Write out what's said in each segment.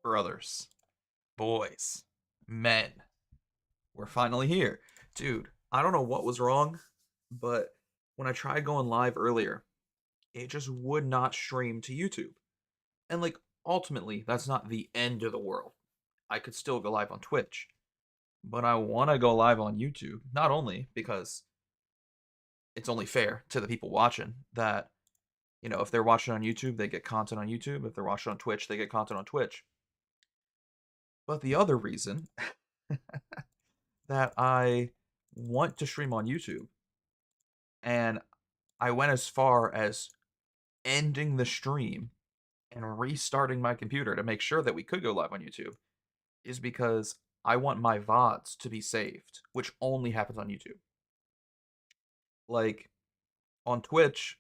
Brothers, boys, men, we're finally here. Dude, I don't know what was wrong, but when I tried going live earlier, it just would not stream to YouTube. And like ultimately, that's not the end of the world. I could still go live on Twitch, but I want to go live on YouTube, not only because it's only fair to the people watching that, if they're watching on YouTube, they get content on YouTube. If they're watching on Twitch, they get content on Twitch. But the other reason that I want to stream on YouTube And I went as far as ending the stream and restarting my computer to make sure that we could go live on YouTube, is because I want my VODs to be saved, which only happens on YouTube. Like on Twitch,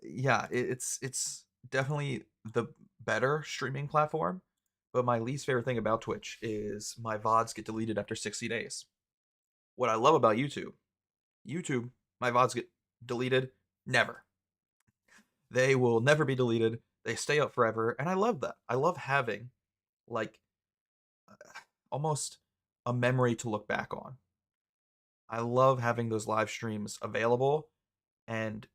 yeah, it's definitely the better streaming platform, but my least favorite thing about Twitch is my VODs get deleted after 60 days. What I love about YouTube, my VODs get deleted never. They will never be deleted. They stay up forever, and I love that. I love having like almost a memory to look back on. I love having those live streams available and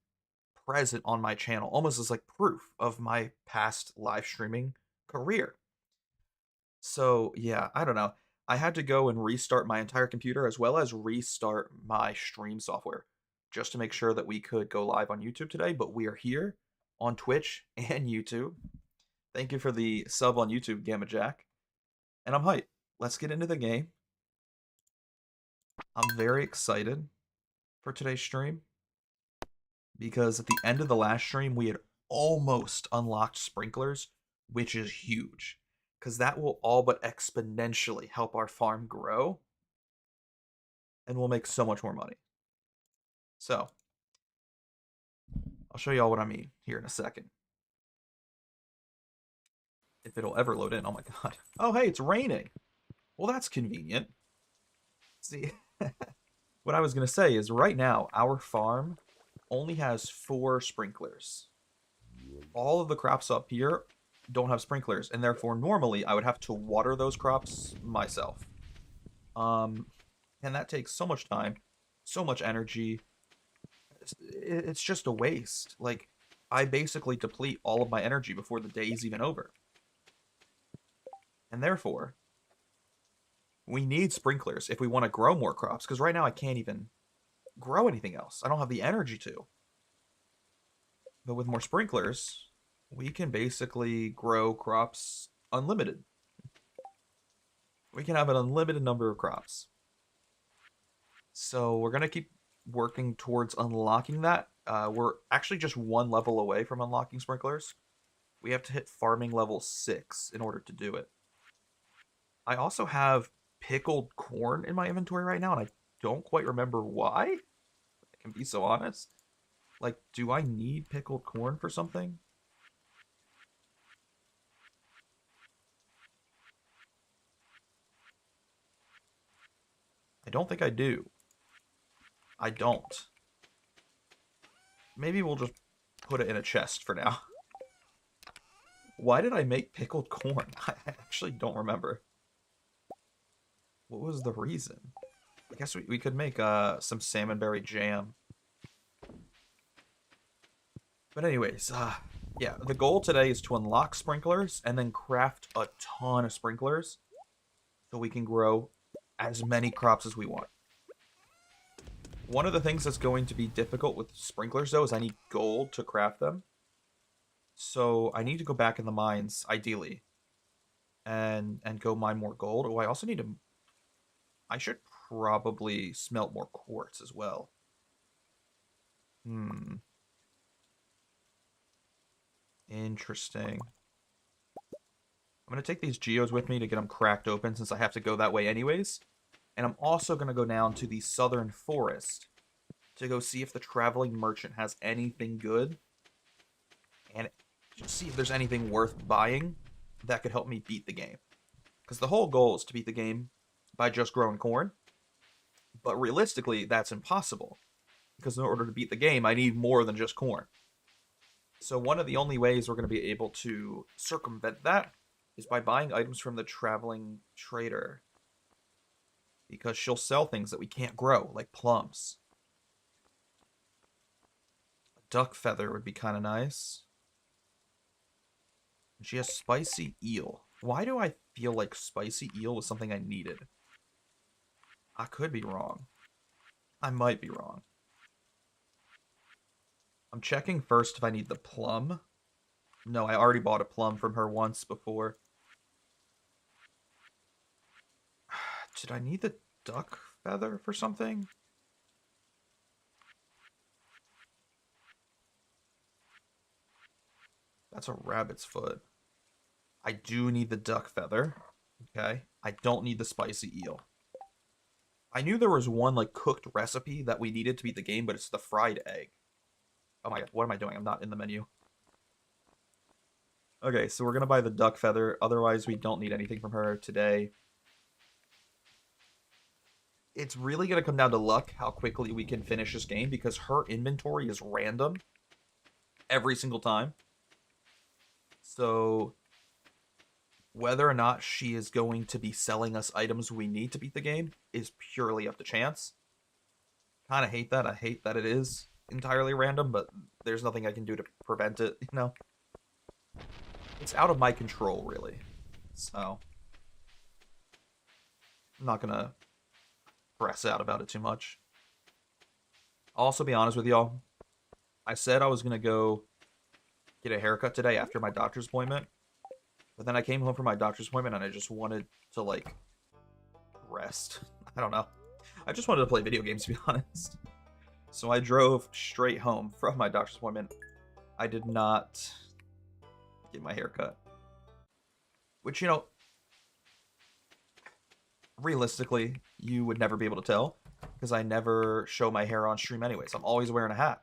present on my channel, almost as like proof of my past live streaming career. So, yeah, I don't know. I had to go and restart my entire computer as well as restart my stream software just to make sure that we could go live on YouTube today, but we are here on Twitch and YouTube. Thank you for the sub on YouTube, Gamma Jack. And I'm hyped. Let's get into the game. I'm very excited for today's stream because at the end of the last stream, we had almost unlocked sprinklers, which is huge because that will all but exponentially help our farm grow and we'll make so much more money. So, I'll show you all what I mean here in a second. If it'll ever load in. Oh my god. Oh, hey, it's raining. Well, that's convenient. See, what I was going to say is right now, our farm only has 4 sprinklers. All of the crops up here don't have sprinklers, and therefore normally I would have to water those crops myself. Um, and that takes so much time, so much energy. It's just a waste. Like, I basically deplete all of my energy before the day is even over. And therefore, we need sprinklers if we want to grow more crops, because right now I can't even grow anything else. I don't have the energy to. But with more sprinklers, we can basically grow crops unlimited. We can have an unlimited number of crops. So we're going to keep working towards unlocking that. We're actually just 1 level away from unlocking sprinklers. We have to hit farming level 6 in order to do it. I also have pickled corn in my inventory right now, and I don't quite remember why. I can be so honest. Like, do I need pickled corn for something? I don't think I do. I don't. Maybe we'll just put it in a chest for now. Why did I make pickled corn? I actually don't remember. What was the reason? I guess we could make some salmonberry jam. But anyways, yeah, the goal today is to unlock sprinklers and then craft a ton of sprinklers so we can grow as many crops as we want. One of the things that's going to be difficult with sprinklers, though, is I need gold to craft them. So I need to go back in the mines, ideally, and go mine more gold. Oh, I also need to... I should probably smelt more quartz as well. Hmm. Interesting. I'm going to take these geodes with me to get them cracked open since I have to go that way anyways. And I'm also going to go down to the southern forest to go see if the traveling merchant has anything good. And see if there's anything worth buying that could help me beat the game. Because the whole goal is to beat the game by just growing corn. But realistically, that's impossible. Because in order to beat the game, I need more than just corn. So one of the only ways we're going to be able to circumvent that is by buying items from the traveling trader. Because she'll sell things that we can't grow, like plums. A duck feather would be kind of nice. She has spicy eel. Why do I feel like spicy eel was something I needed? I could be wrong. I might be wrong. I'm checking first if I need the plum. No, I already bought a plum from her once before. Did I need the duck feather for something? That's a rabbit's foot. I do need the duck feather. Okay. I don't need the spicy eel. I knew there was one like cooked recipe that we needed to beat the game, but it's the fried egg. Oh my god, what am I doing? I'm not in the menu. Okay, so we're gonna buy the duck feather. Otherwise, we don't need anything from her today. It's really gonna come down to luck how quickly we can finish this game because her inventory is random every single time. So whether or not she is going to be selling us items we need to beat the game is purely up to chance. Kind of hate that. I hate that it is entirely random, but there's nothing I can do to prevent it, you know? It's out of my control, really. So, I'm not gonna press out about it too much. I'll also be honest with y'all. I said I was gonna go get a haircut today after my doctor's appointment, but then I came home from my doctor's appointment and I just wanted to, like, rest. I don't know. I just wanted to play video games, to be honest. So I drove straight home from my doctor's appointment. I did not get my hair cut. Which, you know, realistically, you would never be able to tell because I never show my hair on stream anyways. I'm always wearing a hat.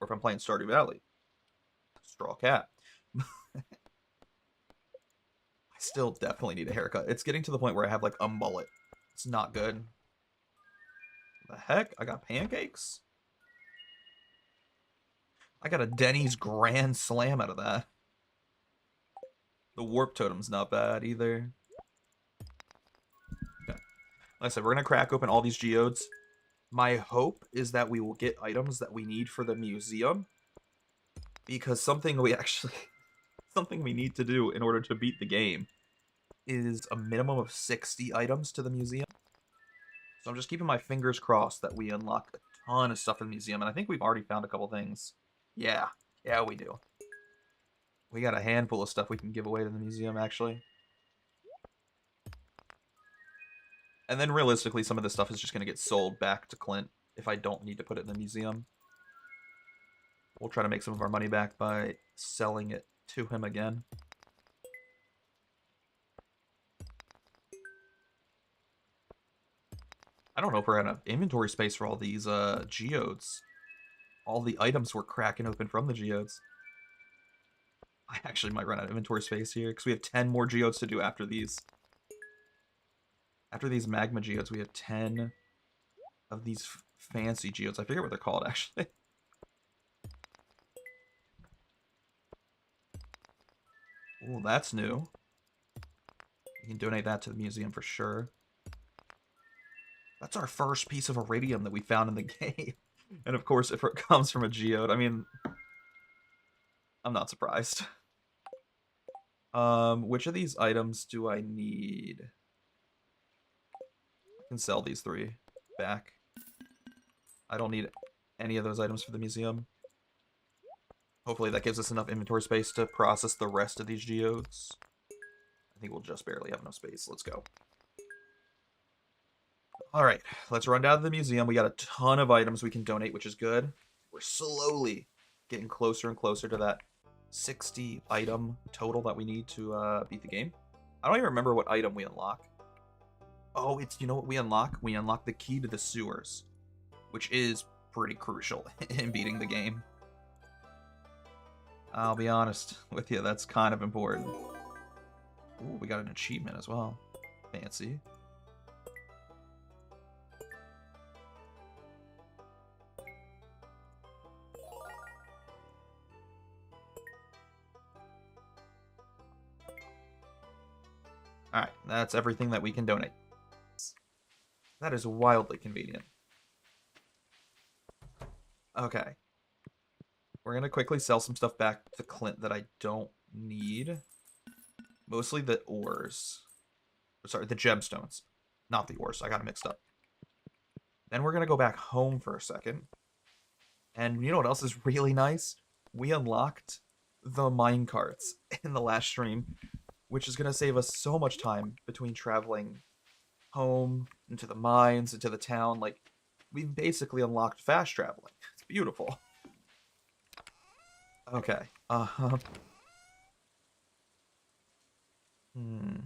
Or if I'm playing Stardew Valley. Straw cat. I still definitely need a haircut. It's getting to the point where I have like a mullet. It's not good. The heck? I got pancakes? I got a Denny's Grand Slam out of that. The warp totem's not bad either. Okay. Like I said, we're going to crack open all these geodes. My hope is that we will get items that we need for the museum. Because something we need to do in order to beat the game is a minimum of 60 items to the museum. So I'm just keeping my fingers crossed that we unlock a ton of stuff in the museum. And I think we've already found a couple things. Yeah, we do. We got a handful of stuff we can give away to the museum, actually. And then realistically, some of this stuff is just going to get sold back to Clint if I don't need to put it in the museum. We'll try to make some of our money back by selling it to him again. I don't know if we're out of inventory space for all these geodes. All the items we're cracking open from the geodes. I actually might run out of inventory space here because we have 10 more geodes to do after these. After these magma geodes, we have 10 of these fancy geodes. I forget what they're called, actually. Ooh, that's new. We can donate that to the museum for sure. That's our first piece of iridium that we found in the game. And of course, if it comes from a geode, I mean, I'm not surprised. Which of these items do I need? I can sell these 3 back. I don't need any of those items for the museum. Hopefully that gives us enough inventory space to process the rest of these geodes. I think we'll just barely have enough space. Let's go. Alright, let's run down to the museum. We got a ton of items we can donate, which is good. We're slowly getting closer and closer to that 60 item total that we need to beat the game. I don't even remember what item we unlock. Oh, you know what we unlock? We unlock the key to the sewers, which is pretty crucial in beating the game. I'll be honest with you, that's kind of important. Ooh, we got an achievement as well. Fancy. Alright, that's everything that we can donate. That is wildly convenient. Okay. We're going to quickly sell some stuff back to Clint that I don't need. Mostly the ores. Sorry, the gemstones. Not the ores. I got it mixed up. Then we're going to go back home for a second. And you know what else is really nice? We unlocked the minecarts in the last stream, which is going to save us so much time between traveling home, into the mines, into the town. Like, we've basically unlocked fast traveling. It's beautiful. Okay. Hmm.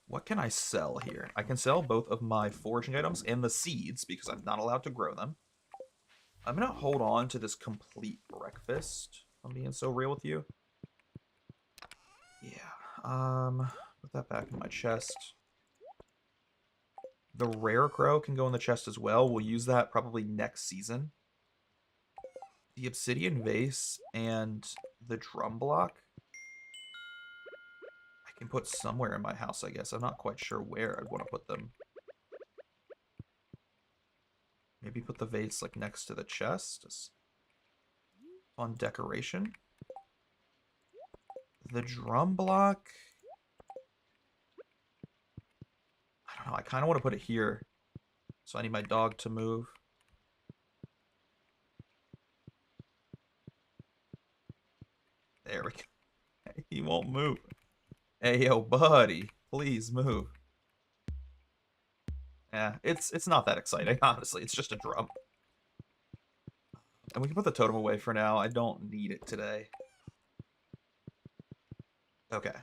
What can I sell here? I can sell both of my foraging items and the seeds because I'm not allowed to grow them. I'm gonna hold on to this complete breakfast. I'm being so real with you. Yeah. Put that back in my chest. The rare crow can go in the chest as well. We'll use that probably next season. The obsidian vase and the drum block I can put somewhere in my house, I guess. I'm not quite sure where I'd want to put them. Maybe put the vase like next to the chest as fun decoration. The drum block, I don't know. I kind of want to put it here. So I need my dog to move. There we go. He won't move. Hey, yo, buddy. Please move. Yeah, it's not that exciting, honestly. It's just a drum. And we can put the totem away for now. I don't need it today. Okay.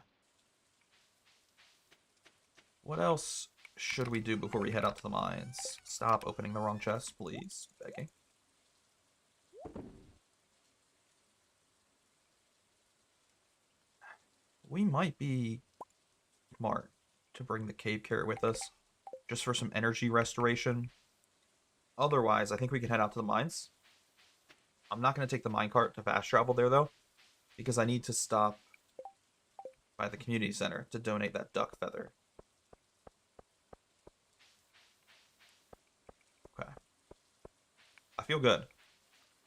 What else should we do before we head out to the mines? Stop opening the wrong chest, please. Begging. We might be smart to bring the cave carrot with us, just for some energy restoration. Otherwise, I think we can head out to the mines. I'm not going to take the minecart to fast travel there, though, because I need to stop by the community center to donate that duck feather. Okay. I feel good.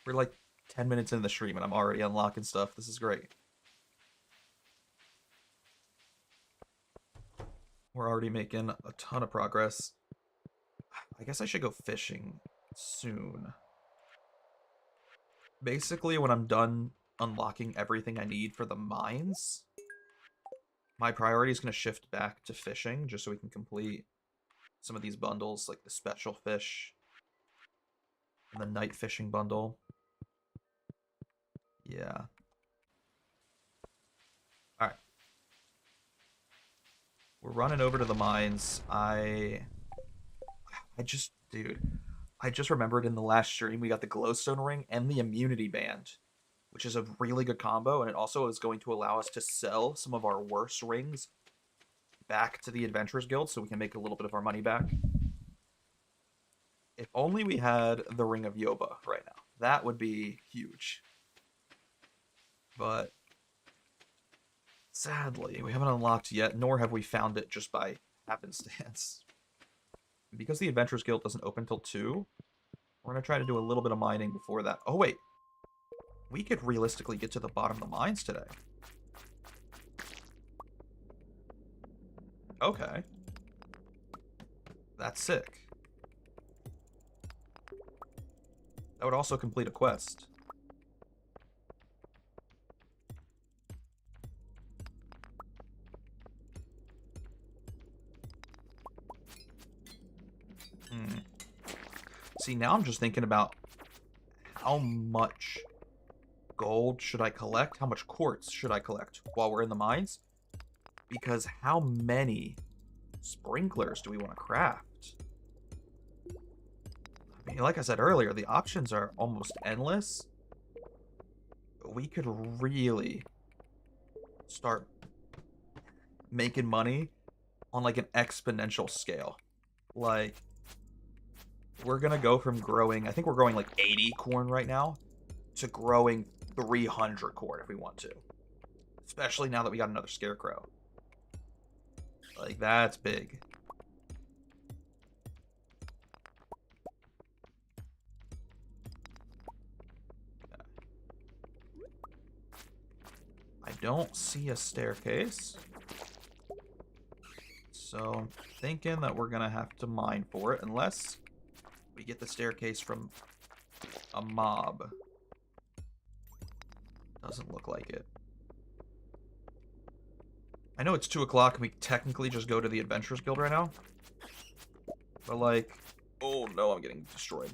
We're like 10 minutes into the stream and I'm already unlocking stuff. This is great. We're already making a ton of progress. I guess I should go fishing soon. Basically, when I'm done unlocking everything I need for the mines, my priority is going to shift back to fishing just so we can complete some of these bundles, like the special fish and the night fishing bundle. Yeah. Alright. We're running over to the mines. Dude, I just remembered in the last stream we got the glowstone ring and the immunity band, which is a really good combo, and it also is going to allow us to sell some of our worst rings back to the Adventurers Guild so we can make a little bit of our money back. If only we had the Ring of Yoba right now. That would be huge. But sadly, we haven't unlocked yet, nor have we found it just by happenstance. Because the Adventurers Guild doesn't open till 2, we're going to try to do a little bit of mining before that. Oh, wait. We could realistically get to the bottom of the mines today. Okay. That's sick. That would also complete a quest. See, now I'm just thinking about how much gold should I collect? How much quartz should I collect while we're in the mines? Because how many sprinklers do we want to craft? I mean, like I said earlier, the options are almost endless. We could really start making money on like an exponential scale. Like, we're gonna go from growing, I think we're growing like 80 corn right now, to growing 300 corn if we want to. Especially now that we got another scarecrow. Like, that's big. I don't see a staircase. So I'm thinking that we're gonna have to mine for it, unless we get the staircase from a mob. Doesn't look like it. I know it's 2 o'clock and we technically just go to the Adventurers Guild right now. But like, oh no, I'm getting destroyed.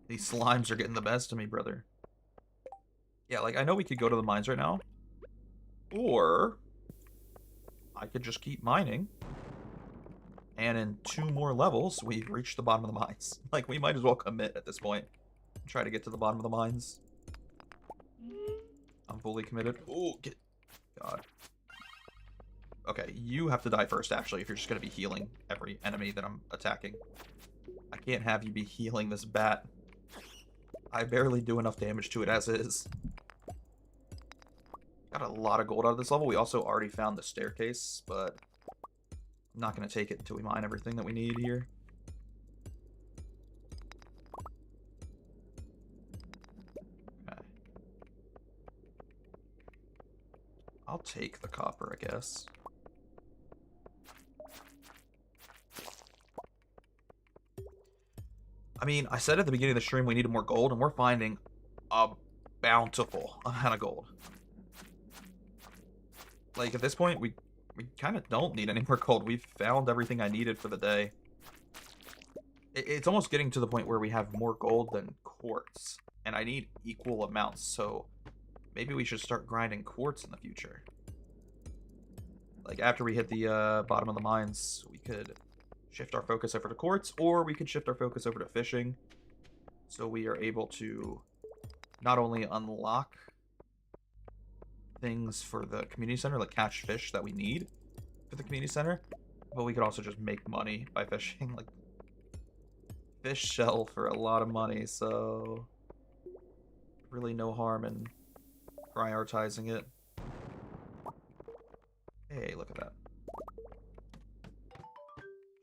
These slimes are getting the best of me, brother. Yeah, like, I know we could go to the mines right now. Or I could just keep mining, and in 2 more levels, we've reached the bottom of the mines. Like, we might as well commit at this point. Try to get to the bottom of the mines. I'm fully committed. Oh, get... God. Okay, you have to die first, actually, if you're just going to be healing every enemy that I'm attacking. I can't have you be healing this bat. I barely do enough damage to it as is. Got a lot of gold out of this level. We also already found the staircase, but I'm not going to take it until we mine everything that we need here. Okay. I'll take the copper, I guess. I mean, I said at the beginning of the stream we needed more gold, and we're finding a bountiful amount of gold. Like, at this point, we kind of don't need any more gold. We've found everything I needed for the day. It's almost getting to the point where we have more gold than quartz, and I need equal amounts, so maybe we should start grinding quartz in the future. Like, after we hit the bottom of the mines, we could shift our focus over to quartz, or we could shift our focus over to fishing, so we are able to not only unlock things for the community center, like catch fish that we need for the community center, but we could also just make money by fishing. Like, fish sell for a lot of money, so really no harm in prioritizing it. Hey, look at that.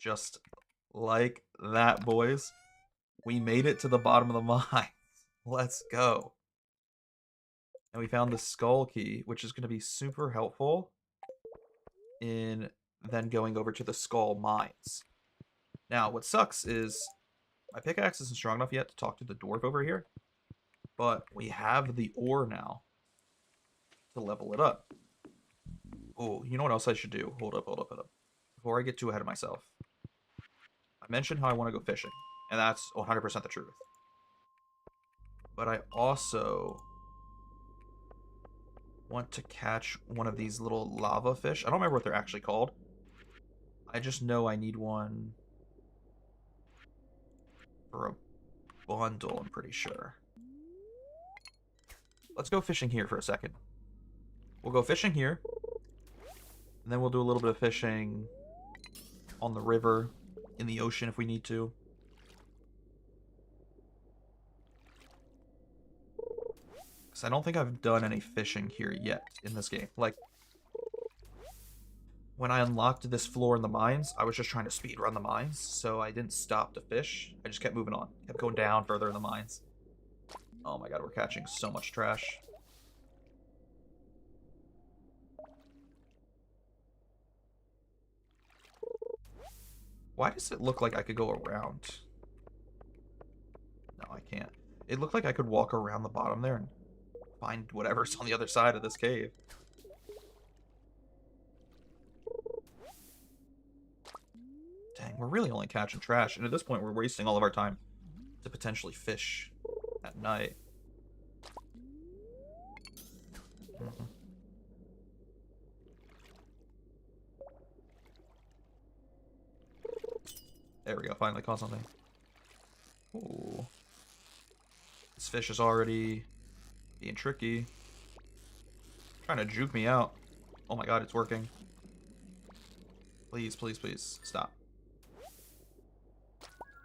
Just like that, boys. We made it to the bottom of the mine. Let's go. And we found the skull key, which is going to be super helpful in then going over to the skull mines. Now, what sucks is my pickaxe isn't strong enough yet to talk to the dwarf over here, but we have the ore now to level it up. Oh, you know what else I should do? Hold up. Before I get too ahead of myself. I mentioned how I want to go fishing, and that's 100% the truth. But I also want to catch one of these little lava fish. I don't remember what they're actually called. I just know I need one for a bundle, I'm pretty sure. Let's go fishing here for a second. We'll go fishing here, and then we'll do a little bit of fishing on the river, in the ocean if we need to. Because I don't think I've done any fishing here yet in this game. Like, when I unlocked this floor in the mines, I was just trying to speedrun the mines, so I didn't stop to fish. I just kept moving on. Kept going down further in the mines. Oh my god, we're catching so much trash. Why does it look like I could go around? No, I can't. It looked like I could walk around the bottom there and find whatever's on the other side of this cave. Dang, we're really only catching trash, and at this point we're wasting all of our time to potentially fish at night. There we go, finally caught something. Ooh. This fish is already being tricky. Trying to juke me out. Oh my god, it's working. Please, please, please, stop.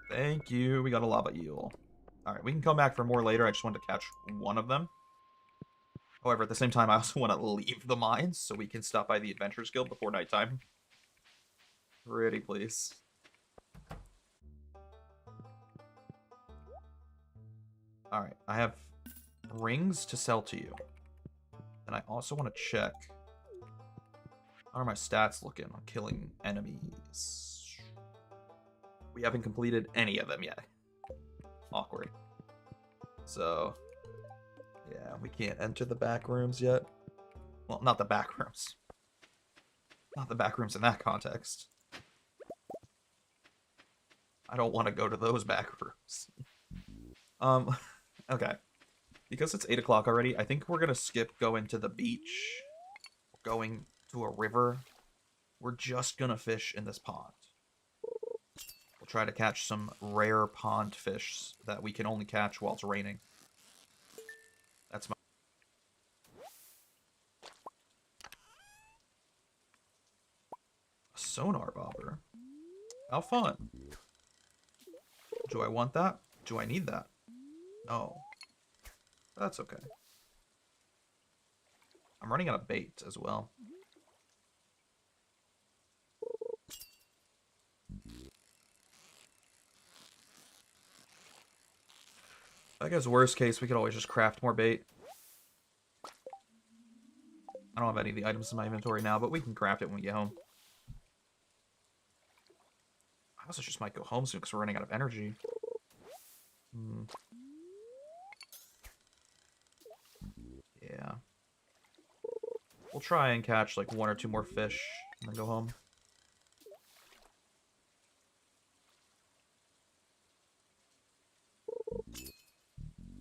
Thank you, we got a lava eel. Alright, we can come back for more later. I just wanted to catch one of them. However, at the same time, I also want to leave the mines so we can stop by the Adventurers Guild before nighttime. Pretty please. Alright, I have rings to sell to you. And I also want to check. How are my stats looking on killing enemies? We haven't completed any of them yet. Awkward. So, yeah, we can't enter the back rooms yet. Well, not the back rooms. Not the back rooms in that context. I don't want to go to those back rooms. Okay. Because it's 8 o'clock already, I think we're going to skip going to the beach going to a river, we're just gonna fish in this pond. We'll try to catch some rare pond fish that we can only catch while it's raining. That's my sonar bobber. How fun. Do I want that? Do I need that? No. That's okay. I'm running out of bait as well. I guess worst case, we could always just craft more bait. I don't have any of the items in my inventory now, but we can craft it when we get home. I also just might go home soon because we're running out of energy. Yeah. We'll try and catch like 1 or 2 more fish and then go home.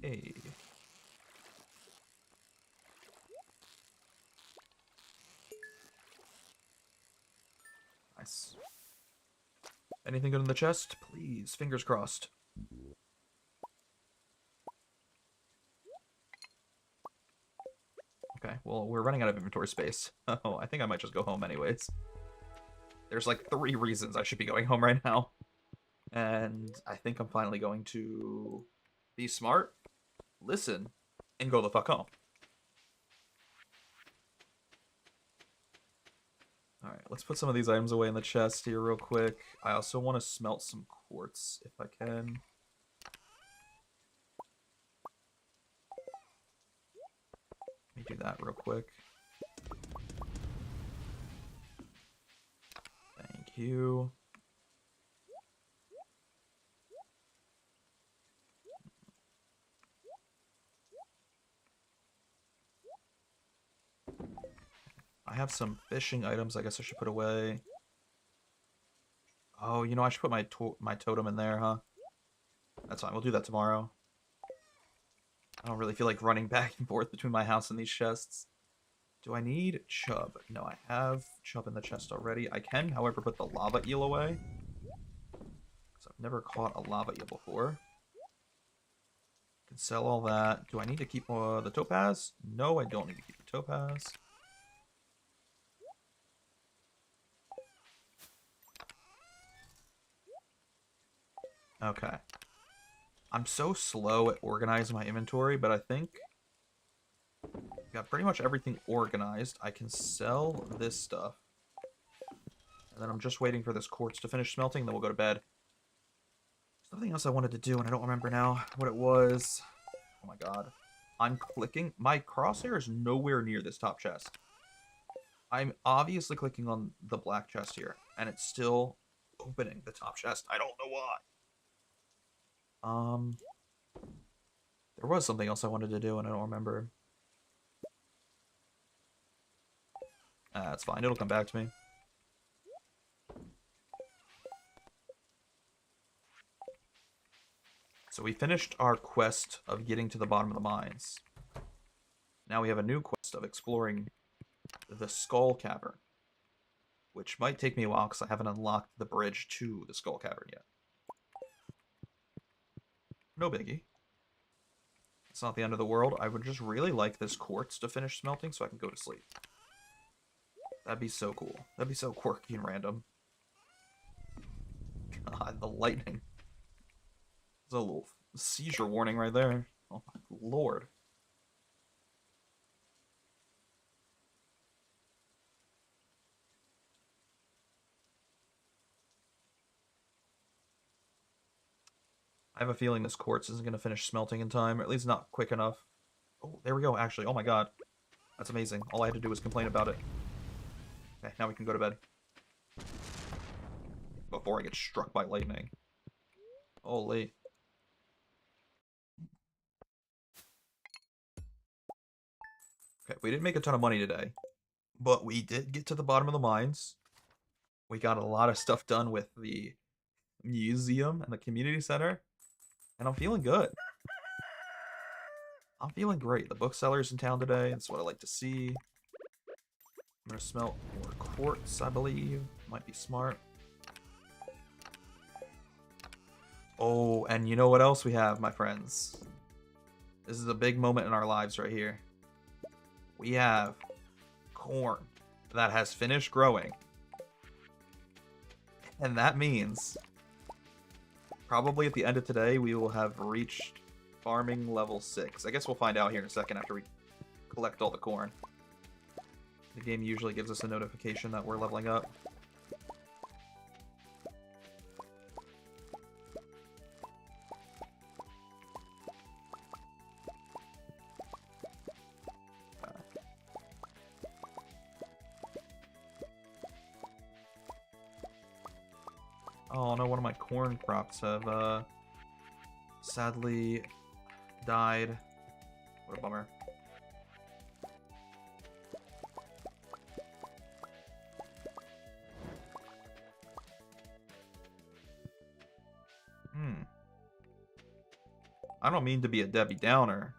Hey. Nice. Anything good in the chest? Please, fingers crossed. Okay, well, we're running out of inventory space. Oh, I think I might just go home anyways. There's like 3 reasons I should be going home right now. And I think I'm finally going to be smart, listen, and go the fuck home. Alright, let's put some of these items away in the chest here real quick. I also want to smelt some quartz if I can. Let me do that real quick. Thank you. I have some fishing items I guess I should put away. Oh, you know, I should put my totem in there, huh? That's fine, we'll do that tomorrow. I don't really feel like running back and forth between my house and these chests. Do I need chub? No, I have chub in the chest already. I can, however, put the lava eel away. Because I've never caught a lava eel before. Can sell all that. Do I need to keep the topaz? No, I don't need to keep the topaz. Okay. I'm so slow at organizing my inventory, but I think I've got pretty much everything organized. I can sell this stuff. And then I'm just waiting for this quartz to finish smelting, then we'll go to bed. There's something else I wanted to do, and I don't remember now what it was. Oh my god. I'm clicking. My crosshair is nowhere near this top chest. I'm obviously clicking on the black chest here, and it's still opening the top chest. I don't know why. There was something else I wanted to do, and I don't remember. That's fine. It'll come back to me. So we finished our quest of getting to the bottom of the mines. Now we have a new quest of exploring the Skull Cavern, which might take me a while because I haven't unlocked the bridge to the Skull Cavern yet. No biggie. It's not the end of the world. I would just really like this quartz to finish smelting so I can go to sleep. That'd be so cool. That'd be so quirky and random. God, the lightning. There's a little seizure warning right there. Oh my lord. I have a feeling this quartz isn't going to finish smelting in time, or at least not quick enough. Oh, there we go, actually. Oh my god. That's amazing. All I had to do was complain about it. Okay, now we can go to bed. Before I get struck by lightning. Holy. Okay, we didn't make a ton of money today, but we did get to the bottom of the mines. We got a lot of stuff done with the museum and the community center, and I'm feeling good. I'm feeling great. The bookseller's in town today. That's what I like to see. I'm gonna smelt more quartz, I believe. Might be smart. Oh, and you know what else we have, my friends? This is a big moment in our lives right here. We have corn that has finished growing. And that means probably at the end of today, we will have reached farming level 6. I guess we'll find out here in a second after we collect all the corn. The game usually gives us a notification that we're leveling up. Oh no, one of my corn crops have sadly died. What a bummer. I don't mean to be a Debbie Downer,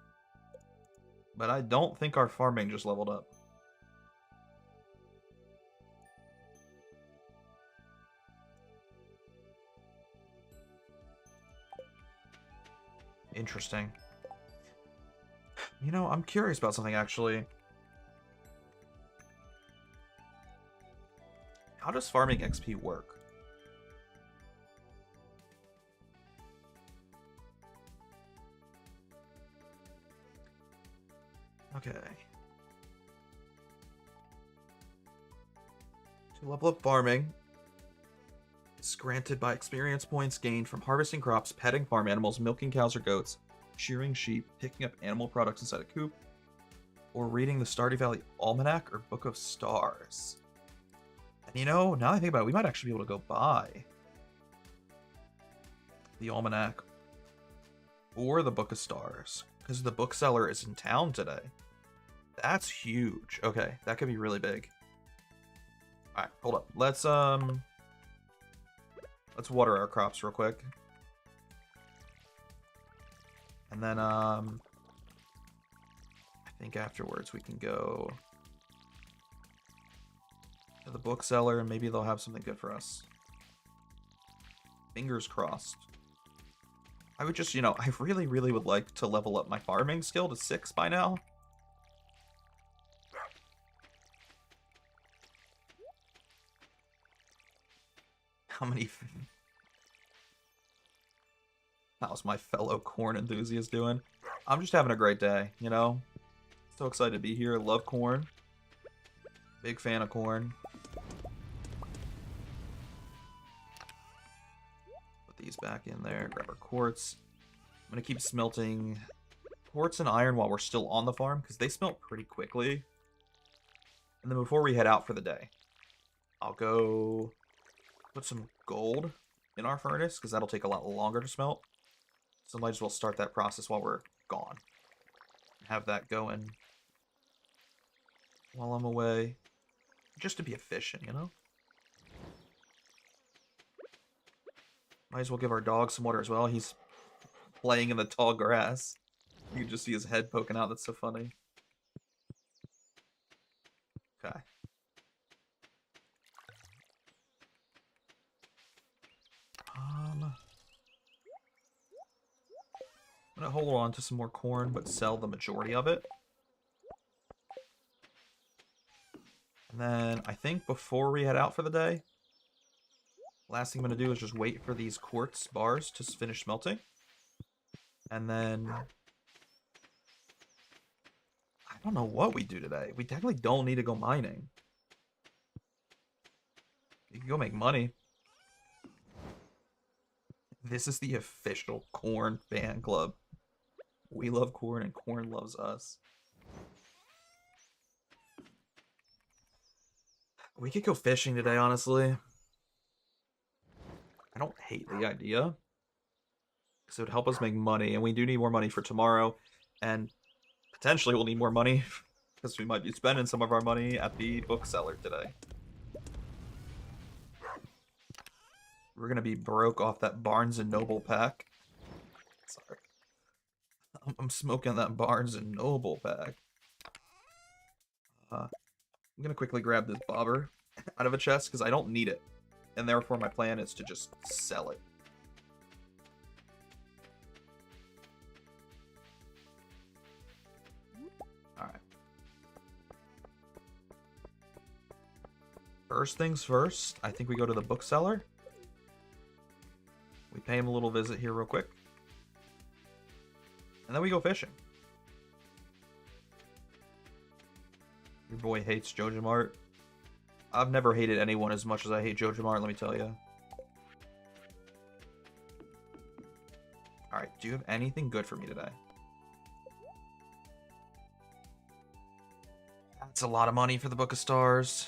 but I don't think our farming just leveled up. Interesting. You know, I'm curious about something actually. How does farming XP work? Okay. To level up farming, it's granted by experience points gained from harvesting crops, petting farm animals, milking cows or goats, shearing sheep, picking up animal products inside a coop, or reading the Stardew Valley Almanac or Book of Stars. And you know, now that I think about it, we might actually be able to go buy the Almanac or the Book of Stars, because the bookseller is in town today. That's huge. Okay, that could be really big. Alright, hold up. Let's water our crops real quick. And then I think afterwards we can go to the bookseller and maybe they'll have something good for us. Fingers crossed. I would just, you know, I really, really would like to level up my farming skill to 6 by now. How many... How's my fellow corn enthusiast doing? I'm just having a great day, you know? So excited to be here. Love corn. Big fan of corn. Put these back in there. Grab our quartz. I'm going to keep smelting quartz and iron while we're still on the farm, because they smelt pretty quickly. And then before we head out for the day, I'll go put some gold in our furnace, because that'll take a lot longer to smelt. So I might as well start that process while we're gone. Have that going while I'm away. Just to be efficient, you know? Might as well give our dog some water as well. He's playing in the tall grass. You can just see his head poking out. That's so funny. Okay. I'm gonna hold on to some more corn, but sell the majority of it. And then I think before we head out for the day, last thing I'm gonna do is just wait for these quartz bars to finish smelting. And then I don't know what we do today. We definitely don't need to go mining. You can go make money. This is the official corn fan club. We love corn and corn loves us. We could go fishing today, honestly. I don't hate the idea, because it would help us make money, and we do need more money for tomorrow, and potentially we'll need more money, because we might be spending some of our money at the bookseller today. We're gonna be broke off that Barnes & Noble pack. Sorry. I'm smoking that Barnes & Noble pack. I'm gonna quickly grab this bobber out of a chest because I don't need it. And therefore my plan is to just sell it. Alright. First things first, I think we go to the bookseller. We pay him a little visit here real quick. And then we go fishing. Your boy hates Jojo Mart. I've never hated anyone as much as I hate Jojo Mart, let me tell you. Alright, do you have anything good for me today? That's a lot of money for the Book of Stars.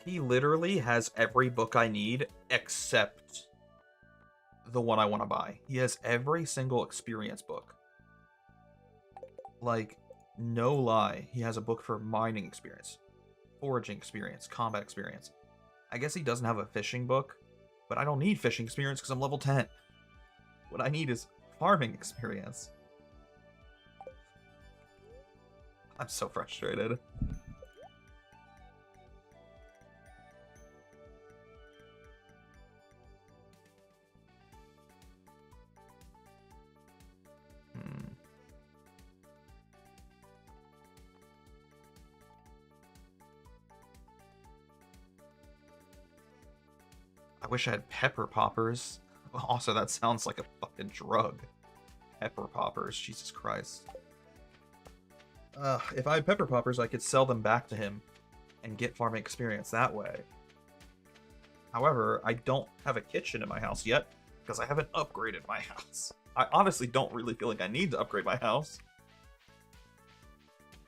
He literally has every book I need except the one I want to buy. He has every single experience book. Like, no lie, he has a book for mining experience, foraging experience, combat experience. I guess he doesn't have a fishing book, but I don't need fishing experience because I'm level 10. What I need is farming experience. I'm so frustrated. I wish I had pepper poppers. Also, that sounds like a fucking drug. Pepper poppers, Jesus Christ. If I had pepper poppers, I could sell them back to him and get farming experience that way. However, I don't have a kitchen in my house yet because I haven't upgraded my house. I honestly don't really feel like I need to upgrade my house.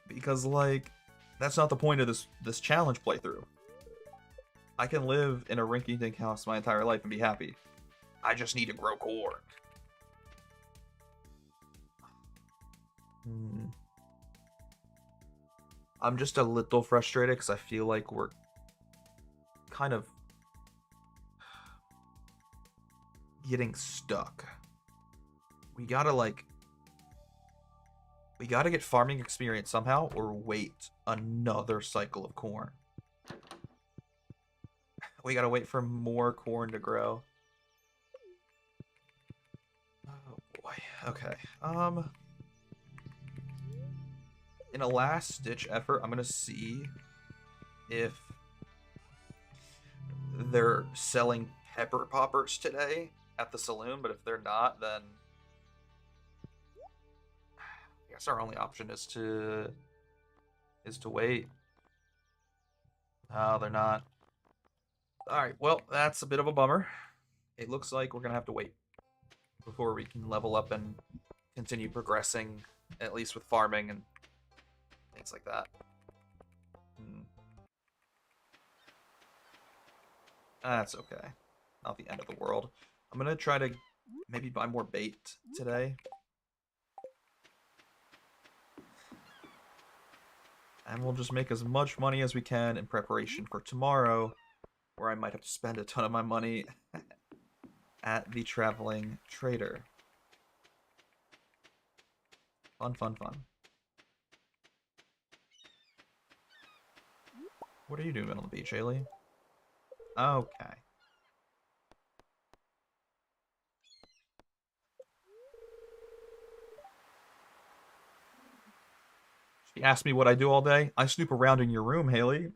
Because, like, that's not the point of this challenge playthrough. I can live in a rinky-dink house my entire life and be happy. I just need to grow corn. I'm just a little frustrated because I feel like we're kind of getting stuck. We gotta get farming experience somehow or wait another cycle of corn. We gotta wait for more corn to grow. Oh boy. Okay. In a last-ditch effort, I'm gonna see if they're selling pepper poppers today at the saloon, but if they're not, then I guess our only option is to wait. Oh, they're not. Alright, well, that's a bit of a bummer. It looks like we're gonna have to wait before we can level up and continue progressing, at least with farming and things like that. That's okay. Not the end of the world. I'm gonna try to maybe buy more bait today. And we'll just make as much money as we can in preparation for tomorrow, where I might have to spend a ton of my money at the traveling trader. Fun, fun, fun. What are you doing on the beach, Haley? Okay. She asked me what I do all day. I snoop around in your room, Haley.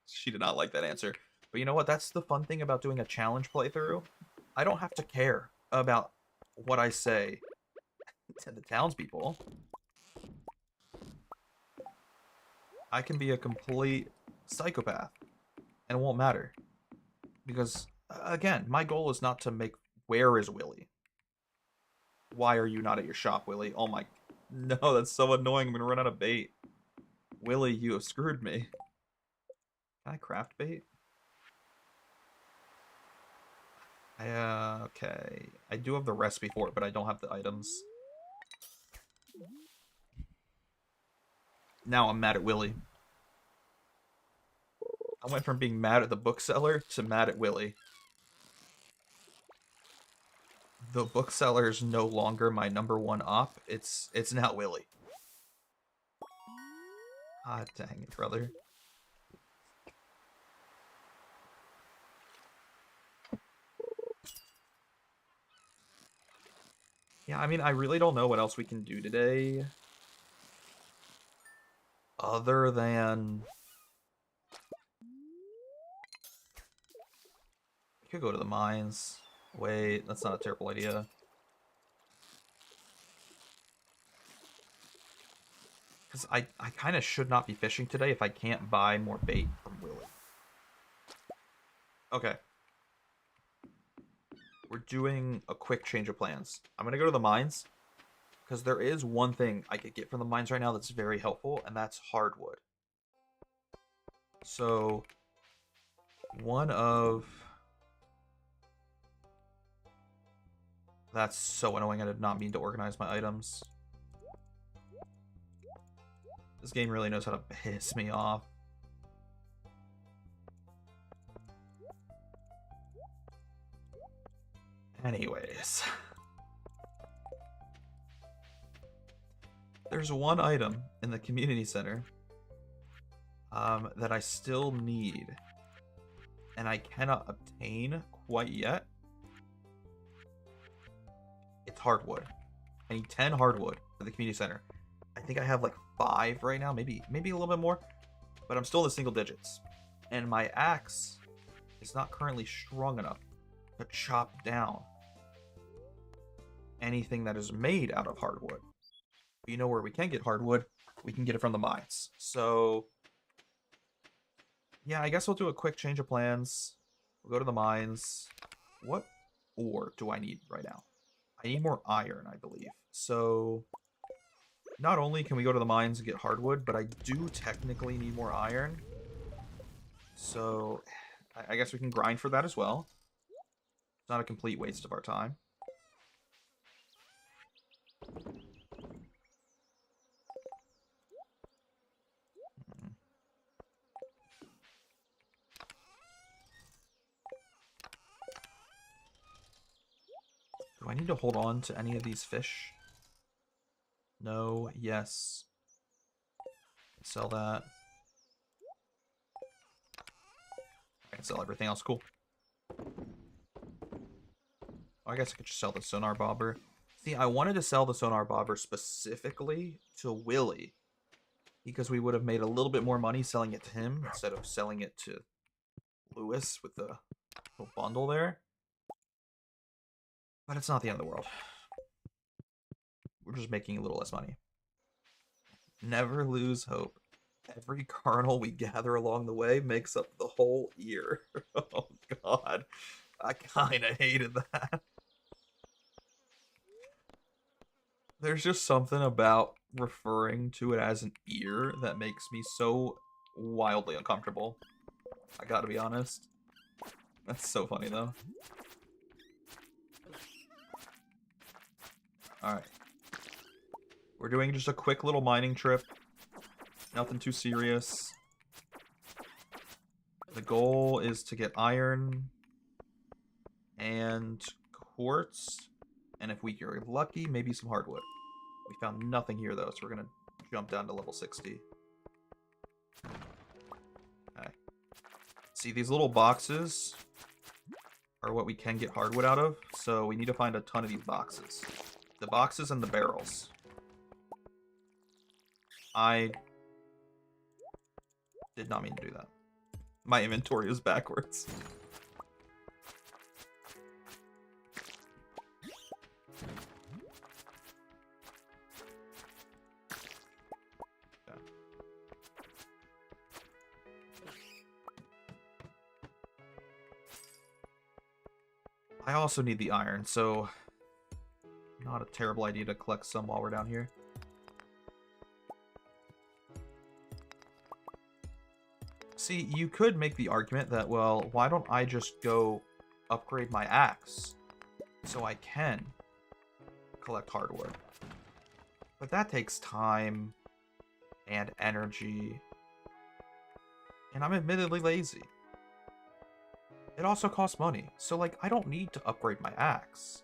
She did not like that answer. But you know what? That's the fun thing about doing a challenge playthrough. I don't have to care about what I say to the townspeople. I can be a complete psychopath, and it won't matter. Because, again, my goal is not to make... Where is Willy? Why are you not at your shop, Willy? Oh my... No, that's so annoying. I'm gonna run out of bait. Willy, you have screwed me. Can I craft bait? Okay. I do have the recipe for it, but I don't have the items. Now I'm mad at Willy. I went from being mad at the bookseller to mad at Willy. The bookseller is no longer my #1 op. It's now Willy. Ah, dang it, brother. Yeah, I mean, I really don't know what else we can do today. Other than... We could go to the mines. Wait, that's not a terrible idea. Because I kind of should not be fishing today if I can't buy more bait from Willy. Okay. We're doing a quick change of plans. I'm going to go to the mines. Because there is one thing I could get from the mines right now that's very helpful, and that's hardwood. So, one of... That's so annoying, I did not mean to organize my items. This game really knows how to piss me off. Anyways. There's one item in the community center that I still need, and I cannot obtain quite yet. It's hardwood. I need 10 hardwood for the community center. I think I have like 5 right now, maybe a little bit more, but I'm still in the single digits. And my axe is not currently strong enough to chop down anything that is made out of hardwood. But you know where we can get hardwood? We can get it from the mines. So, yeah, I guess we'll do a quick change of plans. We'll go to the mines. What ore do I need right now? I need more iron, I believe. So, not only can we go to the mines and get hardwood, but I do technically need more iron. So, I guess we can grind for that as well. It's not a complete waste of our time. Do I need to hold on to any of these fish? No, yes. Sell that. I can sell everything else, cool. I guess I could just sell the sonar bobber. See, I wanted to sell the sonar bobber specifically to Willy, because we would have made a little bit more money selling it to him instead of selling it to Lewis with the little bundle there. But it's not the end of the world. We're just making a little less money. Never lose hope. Every kernel we gather along the way makes up the whole ear. Oh, God. I kind of hated that. There's just something about referring to it as an ear that makes me so wildly uncomfortable. I gotta be honest. That's so funny, though. Alright. We're doing just a quick little mining trip. Nothing too serious. The goal is to get iron and quartz. And if we are lucky, maybe some hardwood. We found nothing here, though, so we're going to jump down to level 60. Okay. See, these little boxes are what we can get hardwood out of, so we need to find a ton of these boxes. The boxes and the barrels. I did not mean to do that. My inventory is backwards. Okay. I also need the iron, so not a terrible idea to collect some while we're down here. See, you could make the argument that, well, why don't I just go upgrade my axe so I can collect hardwood? But that takes time and energy And I'm admittedly lazy. It also costs money, so like I don't need to upgrade my axe.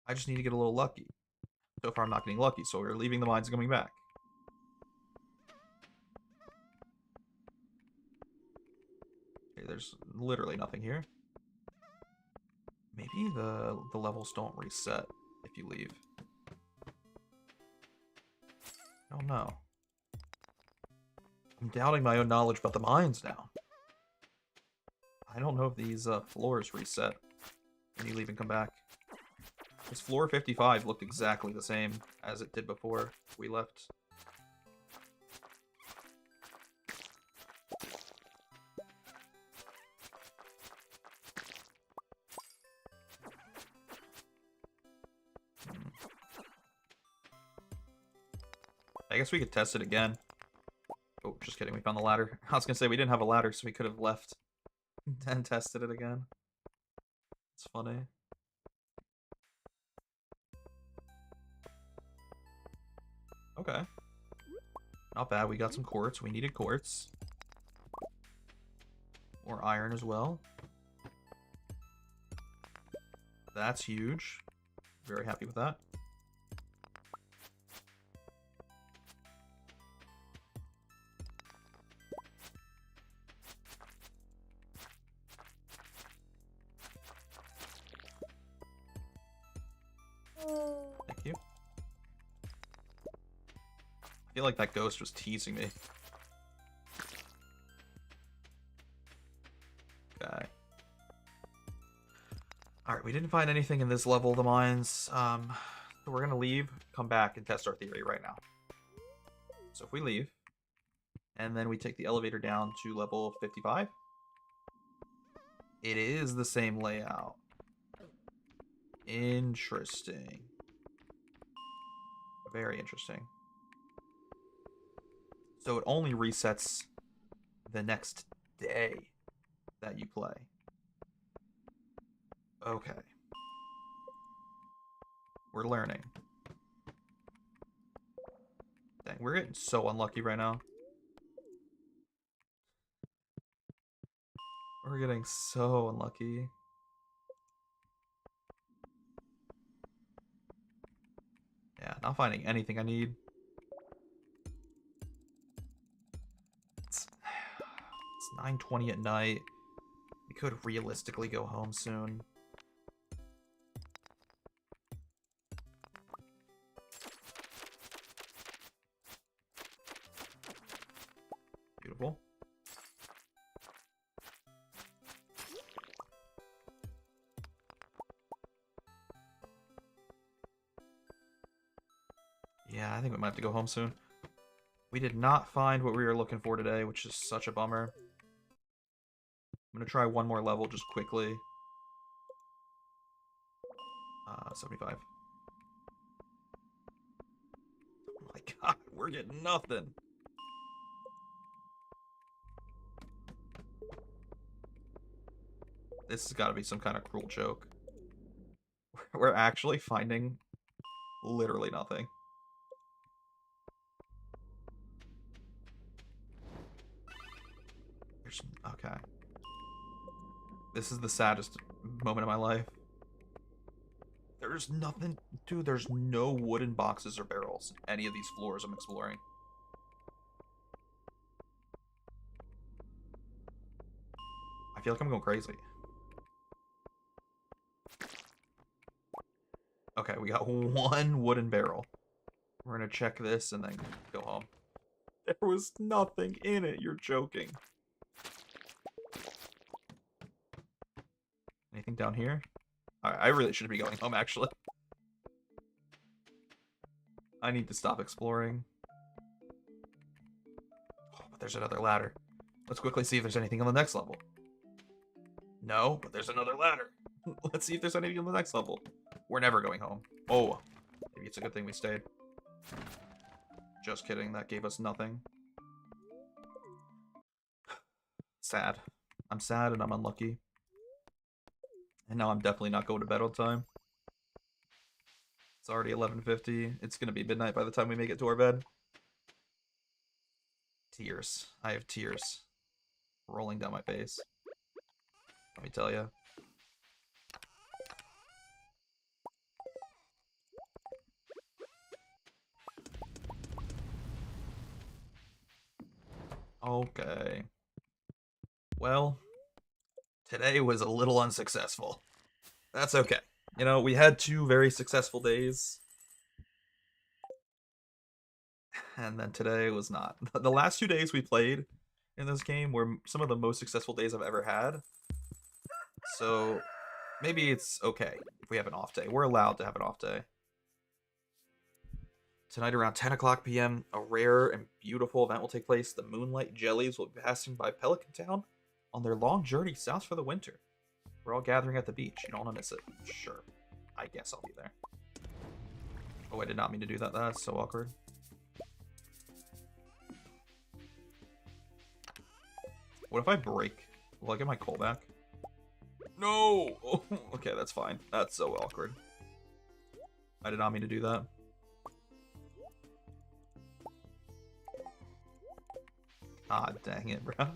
I just need to get a little lucky. So far I'm not getting lucky, so we're leaving the mines and coming back. Okay, there's literally nothing here. Maybe the levels don't reset if you leave. I don't know. I'm doubting my own knowledge about the mines now. I don't know if these floors reset when you leave and come back. Because floor 55 looked exactly the same as it did before we left. I guess we could test it again. Oh, just kidding. We found the ladder. I was going to say we didn't have a ladder, so we could have left and tested it again. It's funny. Okay. Not bad. We got some quartz. We needed quartz. More iron as well. That's huge. Very happy with that. Thank you. I feel like that ghost was teasing me. Okay. Alright, we didn't find anything in this level of the mines. So we're gonna leave, come back, and test our theory right now. So if we leave, and then we take the elevator down to level 55, it is the same layout. Interesting. Very interesting. So it only resets the next day that you play. Okay. We're learning. Dang, we're getting so unlucky right now. We're getting so unlucky. Yeah, not finding anything I need. It's 9:20 at night. We could realistically go home soon. Beautiful. Yeah, I think we might have to go home soon. We did not find what we were looking for today, which is such a bummer. I'm going to try one more level just quickly. 75. Oh my god, we're getting nothing. This has got to be some kind of cruel joke. We're actually finding literally nothing. Okay. This is the saddest moment of my life. There's nothing... Dude, there's no wooden boxes or barrels in any of these floors I'm exploring. I feel like I'm going crazy. Okay, we got one wooden barrel. We're gonna check this and then go home. There was nothing in it. You're joking. Anything down here? I really should be going home, actually. I need to stop exploring. Oh, but there's another ladder. Let's quickly see if there's anything on the next level. No, but there's another ladder. Let's see if there's anything on the next level. We're never going home. Oh, maybe it's a good thing we stayed. Just kidding, that gave us nothing. Sad. I'm sad and I'm unlucky. And now I'm definitely not going to bed on time. It's already 11:50. It's going to be midnight by the time we make it to our bed. Tears. I have tears. rolling down my face. Let me tell you. Okay. Well, today was a little unsuccessful. That's okay. You know, we had 2 very successful days, and then today was not. The last 2 days we played in this game were some of the most successful days I've ever had. So maybe it's okay if we have an off day. We're allowed to have an off day. Tonight around 10 o'clock p.m., a rare and beautiful event will take place. The Moonlight Jellies will be passing by Pelican Town on their long journey south for the winter. We're all gathering at the beach. You don't want to miss it. Sure. I guess I'll be there. Oh, I did not mean to do that. That's so awkward. What if I break? Will I get my coal back? No! Oh, okay, that's fine. That's so awkward. I did not mean to do that. Ah, dang it, bro.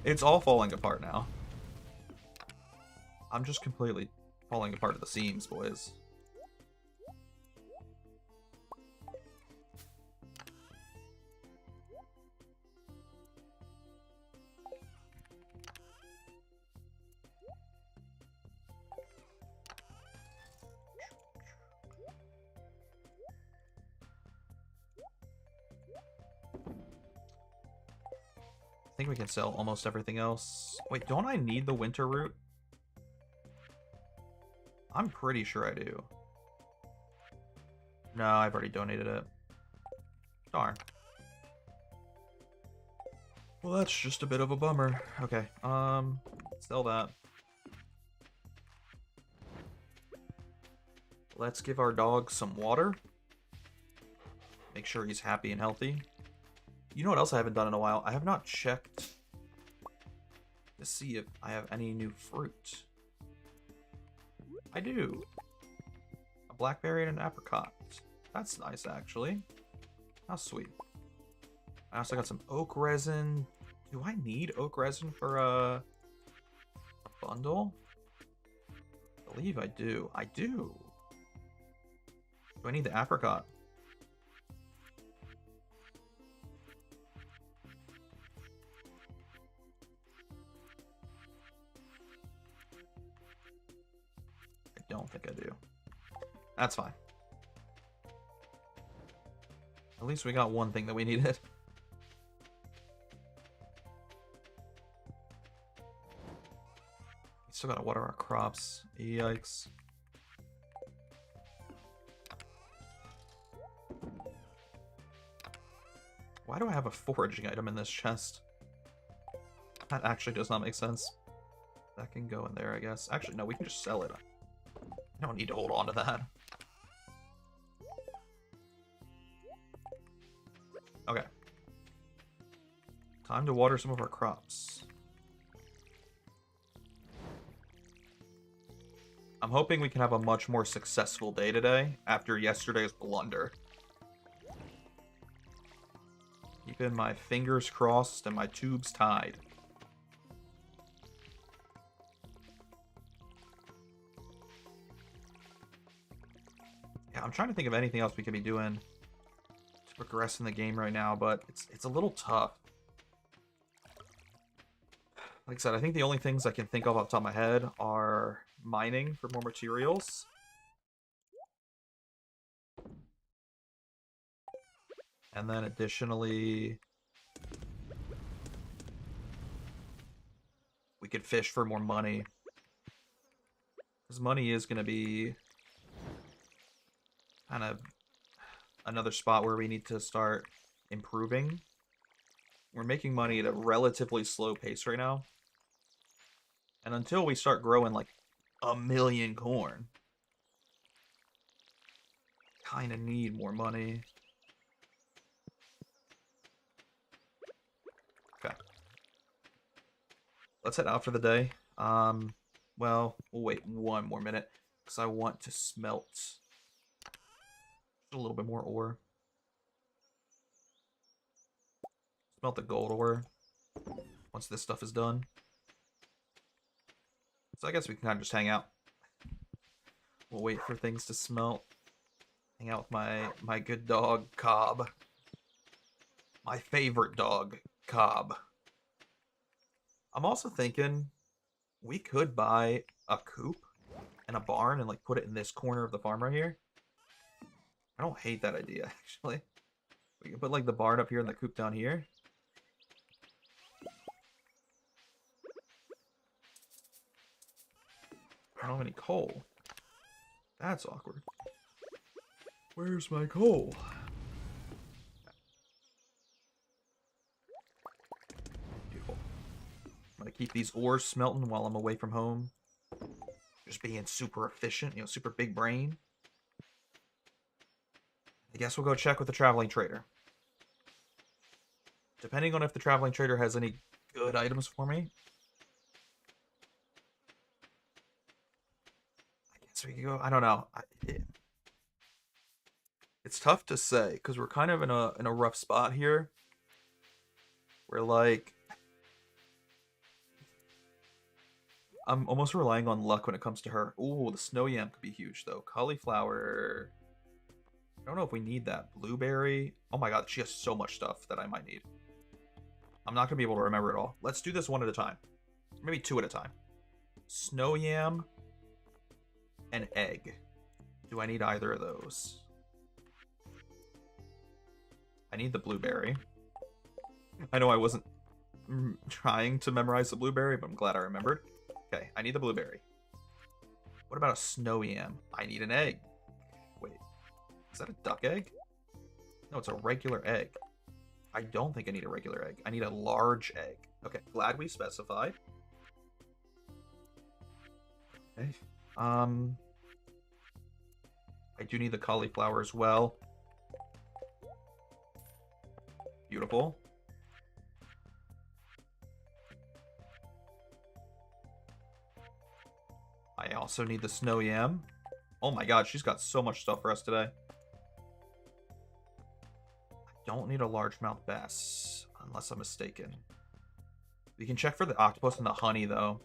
It's all falling apart now. I'm just completely falling apart at the seams, boys. I think we can sell almost everything else. Wait, don't I need the winter root? I'm pretty sure I do. No, I've already donated it. Darn. Well, that's just a bit of a bummer. Okay, sell that. Let's give our dog some water. Make sure he's happy and healthy. You know what else I haven't done in a while? I have not checked to see if I have any new fruit. I do. A blackberry and an apricot. That's nice, actually. How sweet. I also got some oak resin. Do I need oak resin for a bundle? I believe I do. I do. Do I need the apricot? I don't think I do. That's fine. At least we got one thing that we needed. We still gotta water our crops. Yikes. Why do I have a foraging item in this chest? That actually does not make sense. That can go in there, I guess. Actually, no, we can just sell it. I don't need to hold on to that. Okay. Time to water some of our crops. I'm hoping we can have a much more successful day today after yesterday's blunder. Keeping my fingers crossed and my tubes tied. Yeah, I'm trying to think of anything else we could be doing to progress in the game right now, but it's a little tough. Like I said, I think the only things I can think of off the top of my head are mining for more materials. And then additionally, we could fish for more money. Because money is going to be kind of another spot where we need to start improving. We're making money at a relatively slow pace right now. And until we start growing like 1,000,000 corn, kind of need more money. Okay. Let's head out for the day. Well, we'll wait one more minute because I want to smelt a little bit more ore. Smelt the gold ore. once this stuff is done. So I guess we can kind of just hang out. We'll wait for things to smelt. Hang out with my good dog, Cobb. My favorite dog, Cobb. I'm also thinking we could buy a coop and a barn and like put it in this corner of the farm right here. I don't hate that idea, actually. We can put like the barn up here and the coop down here. I don't have any coal. That's awkward. Where's my coal? Beautiful. I'm gonna keep these ores smelting while I'm away from home. Just being super efficient, you know, super big brain. I guess we'll go check with the traveling trader. Depending on if the traveling trader has any good items for me. I guess we could go, I don't know. It's tough to say, because we're kind of in a rough spot here. We're like... I'm almost relying on luck when it comes to her. Ooh, the snow yam could be huge, though. Cauliflower... I don't know if we need that. Blueberry... Oh my god, she has so much stuff that I might need. I'm not going to be able to remember it all. Let's do this one at a time. Maybe two at a time. Snow yam and egg. Do I need either of those? I need the blueberry. I know I wasn't trying to memorize the blueberry, but I'm glad I remembered. Okay, I need the blueberry. What about a snow yam? I need an egg. Wait, is that a duck egg? No, it's a regular egg. I don't think I need a regular egg. I need a large egg. Okay, glad we specified. Okay. I do need the cauliflower as well. Beautiful. I also need the snow yam. Oh my god, she's got so much stuff for us today. I don't need a largemouth bass, unless I'm mistaken. We can check for the octopus and the honey, though.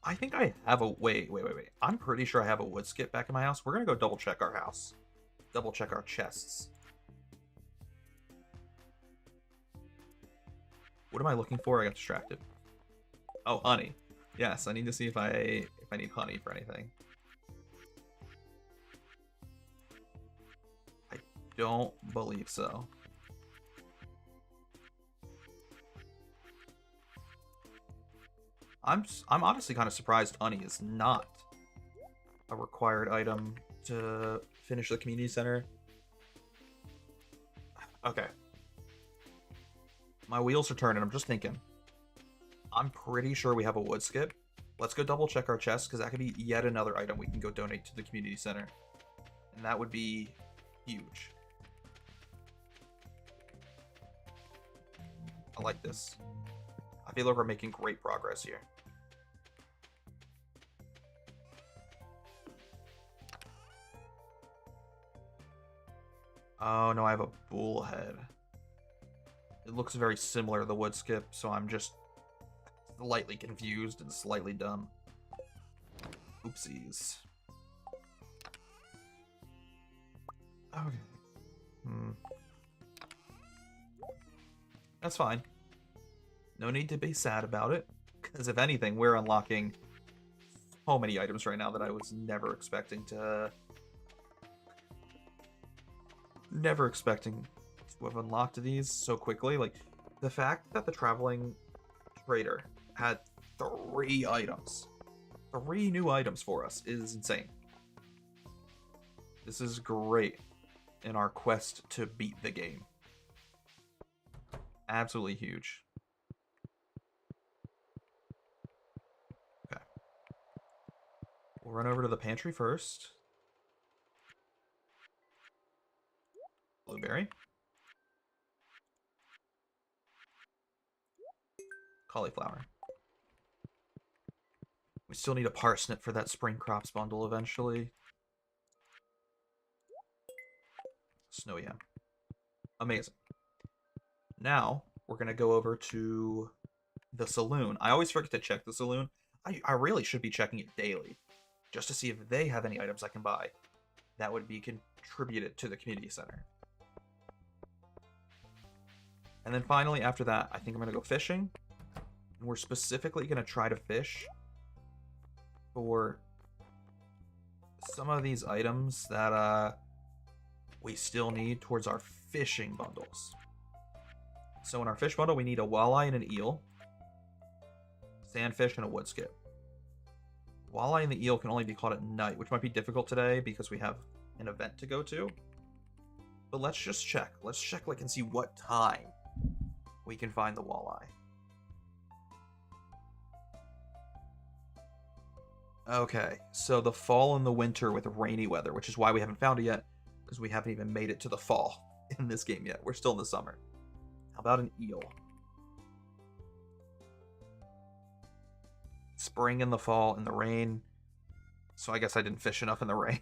I think I have a... Wait. I'm pretty sure I have a wood skip back in my house. We're going to go double check our house. Double check our chests. What am I looking for? I got distracted. Oh, honey. Yes, I need to see if I need honey for anything. I don't believe so. I'm honestly kind of surprised honey is not a required item to finish the community center. Okay. My wheels are turning. I'm just thinking. I'm pretty sure we have a wood skip. Let's go double check our chest, because that could be yet another item we can go donate to the community center. And that would be huge. I like this. I feel like we're making great progress here. Oh no, I have a bullhead. It looks very similar to the wood skip, so I'm just slightly confused and slightly dumb. Oopsies. Okay. That's fine. No need to be sad about it, because if anything, we're unlocking so many items right now that I was never expecting to... Never expecting to have unlocked these so quickly. Like, the fact that the traveling trader had 3 items, 3 new items for us, is insane. This is great in our quest to beat the game. Absolutely huge. Okay. We'll run over to the pantry first. Blueberry. Cauliflower. We still need a parsnip for that spring crops bundle eventually. Snow yam. Amazing. Now, we're going to go over to the saloon. I always forget to check the saloon. I really should be checking it daily, just to see if they have any items I can buy that would be contributed to the community center. And then finally, after that, I think I'm going to go fishing. And we're specifically going to try to fish for some of these items that we still need towards our fishing bundles. So in our fish bundle, we need a walleye and an eel, sandfish, and a wood skip. Walleye and the eel can only be caught at night, which might be difficult today because we have an event to go to. But let's just check. Let's check and see what time we can find the walleye. Okay, so the fall and the winter with rainy weather, which is why we haven't found it yet, because we haven't even made it to the fall in this game yet. We're still in the summer. How about an eel? Spring in the fall in the rain. So I guess I didn't fish enough in the rain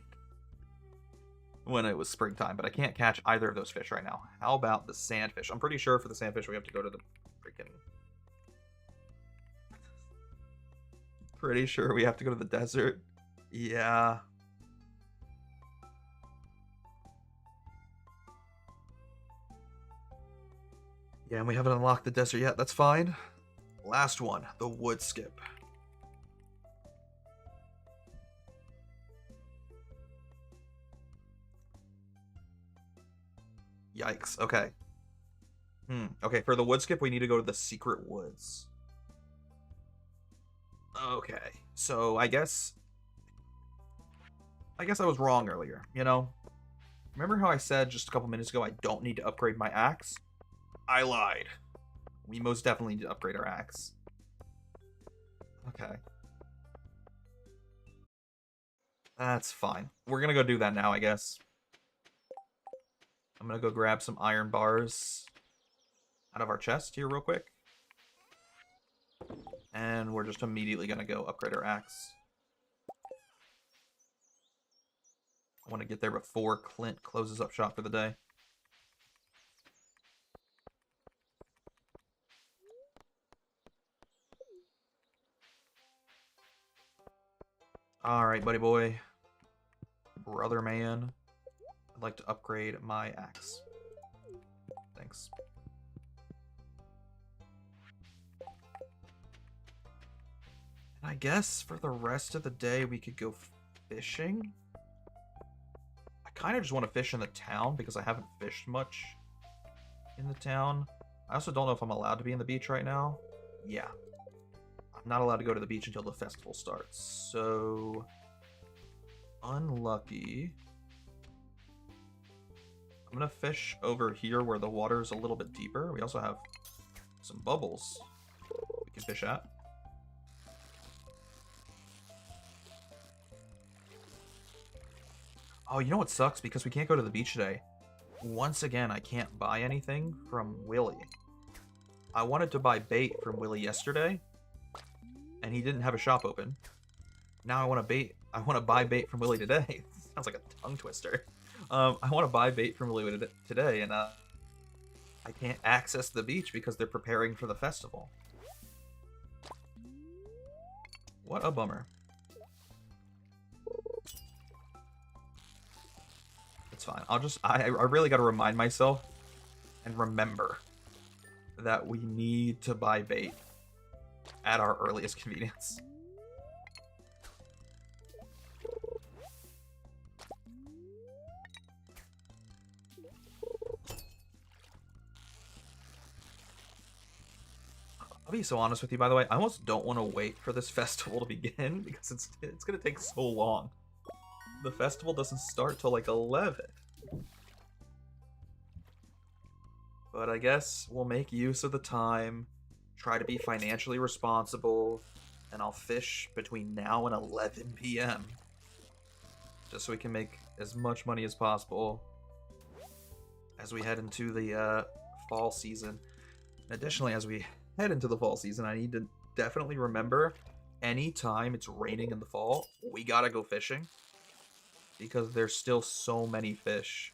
when it was springtime, but I can't catch either of those fish right now. How about the sandfish? I'm pretty sure for the sandfish we have to go to the freaking... Pretty sure we have to go to the desert. Yeah. Yeah, and we haven't unlocked the desert yet. That's fine. Last one, the wood skip. Yikes. Okay. Okay, for the wood skip, we need to go to the secret woods. Okay, so I guess I was wrong earlier, you know? Remember how I said just a couple minutes ago I don't need to upgrade my axe? I lied. We most definitely need to upgrade our axe. Okay. That's fine. We're gonna go do that now, I guess. I'm gonna go grab some iron bars out of our chest here real quick. And we're just immediately gonna go upgrade our axe. I want to get there before Clint closes up shop for the day. Alright, buddy boy. Brother man. I'd like to upgrade my axe. Thanks. And I guess for the rest of the day we could go fishing. I kind of just want to fish in the town because I haven't fished much in the town. I also don't know if I'm allowed to be in the beach right now. Yeah. I'm not allowed to go to the beach until the festival starts. So... unlucky. I'm gonna fish over here where the water is a little bit deeper. We also have some bubbles we can fish at. Oh, you know what sucks? Because we can't go to the beach today. Once again, I can't buy anything from Willy. I wanted to buy bait from Willy yesterday, and he didn't have a shop open. Now I want to buy bait from Willy today. Sounds like a tongue twister. I want to buy bait from Willy today, and I can't access the beach because they're preparing for the festival. What a bummer. It's fine. I really got to remind myself and remember that we need to buy bait at our earliest convenience. I'll be so honest with you, by the way, I almost don't want to wait for this festival to begin because it's going to take so long. The festival doesn't start till like 11. But I guess we'll make use of the time, try to be financially responsible, and I'll fish between now and 11 p.m. just so we can make as much money as possible as we head into the fall season. Additionally, as we head into the fall season, I need to definitely remember anytime it's raining in the fall, we gotta go fishing because there's still so many fish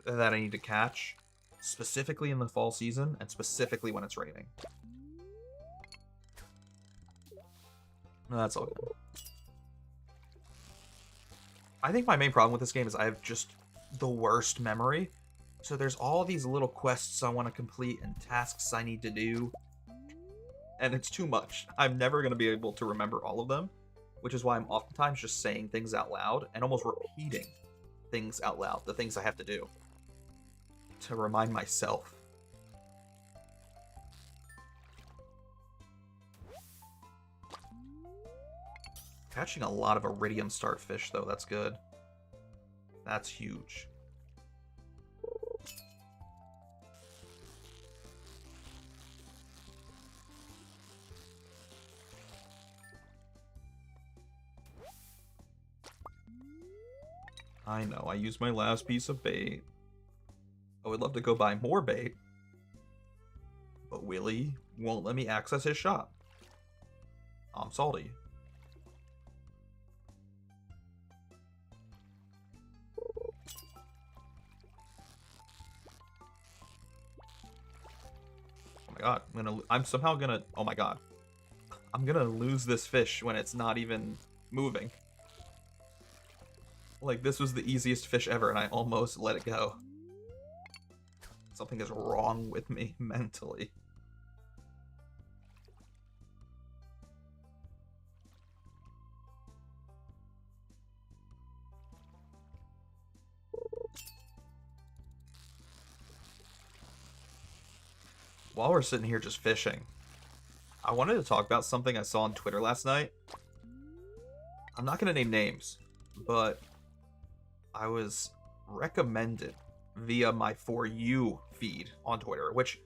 that I need to catch, specifically in the fall season and specifically when it's raining. That's all good. I think my main problem with this game is I have just the worst memory. So there's all these little quests I want to complete and tasks I need to do, and it's too much. I'm never going to be able to remember all of them, which is why I'm oftentimes just saying things out loud and almost repeating things out loud, the things I have to do, to remind myself. Catching a lot of iridium starfish, though. That's good. That's huge. I know, I used my last piece of bait. I would love to go buy more bait, but Willie won't let me access his shop. I'm salty. Oh my god, I'm somehow gonna, oh my god. I'm gonna lose this fish when it's not even moving. Like, this was the easiest fish ever, and I almost let it go. Something is wrong with me mentally. While we're sitting here just fishing, I wanted to talk about something I saw on Twitter last night. I'm not going to name names, but I was recommended via my For You feed on Twitter, which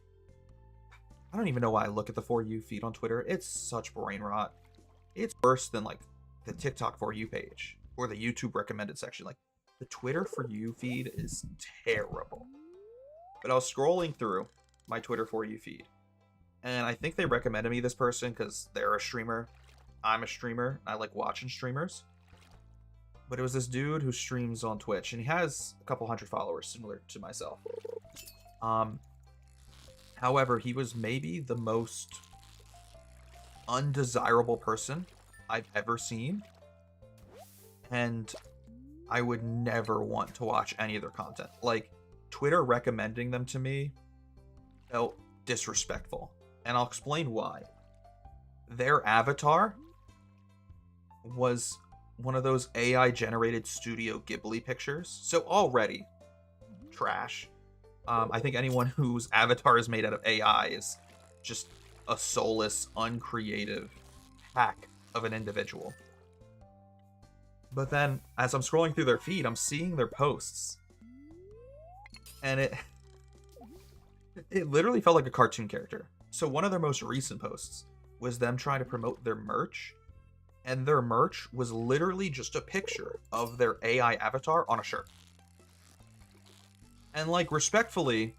I don't even know why I look at the For You feed on Twitter. It's such brain rot. It's worse than like the TikTok For You page or the YouTube recommended section. Like, the Twitter For You feed is terrible. But I was scrolling through my Twitter For You feed, and I think they recommended me this person because they're a streamer. I'm a streamer. I like watching streamers. But it was this dude who streams on Twitch, and he has a couple hundred followers, similar to myself. However, he was maybe the most undesirable person I've ever seen, and I would never want to watch any of their content. Like, Twitter recommending them to me felt disrespectful, and I'll explain why. Their avatar was one of those AI generated Studio Ghibli pictures, so already trash. I think anyone whose avatar is made out of AI is just a soulless, uncreative hack of an individual. But then, as I'm scrolling through their feed, I'm seeing their posts, and it literally felt like a cartoon character. So one of their most recent posts was them trying to promote their merch, and their merch was literally just a picture of their AI avatar on a shirt. And, like, respectfully,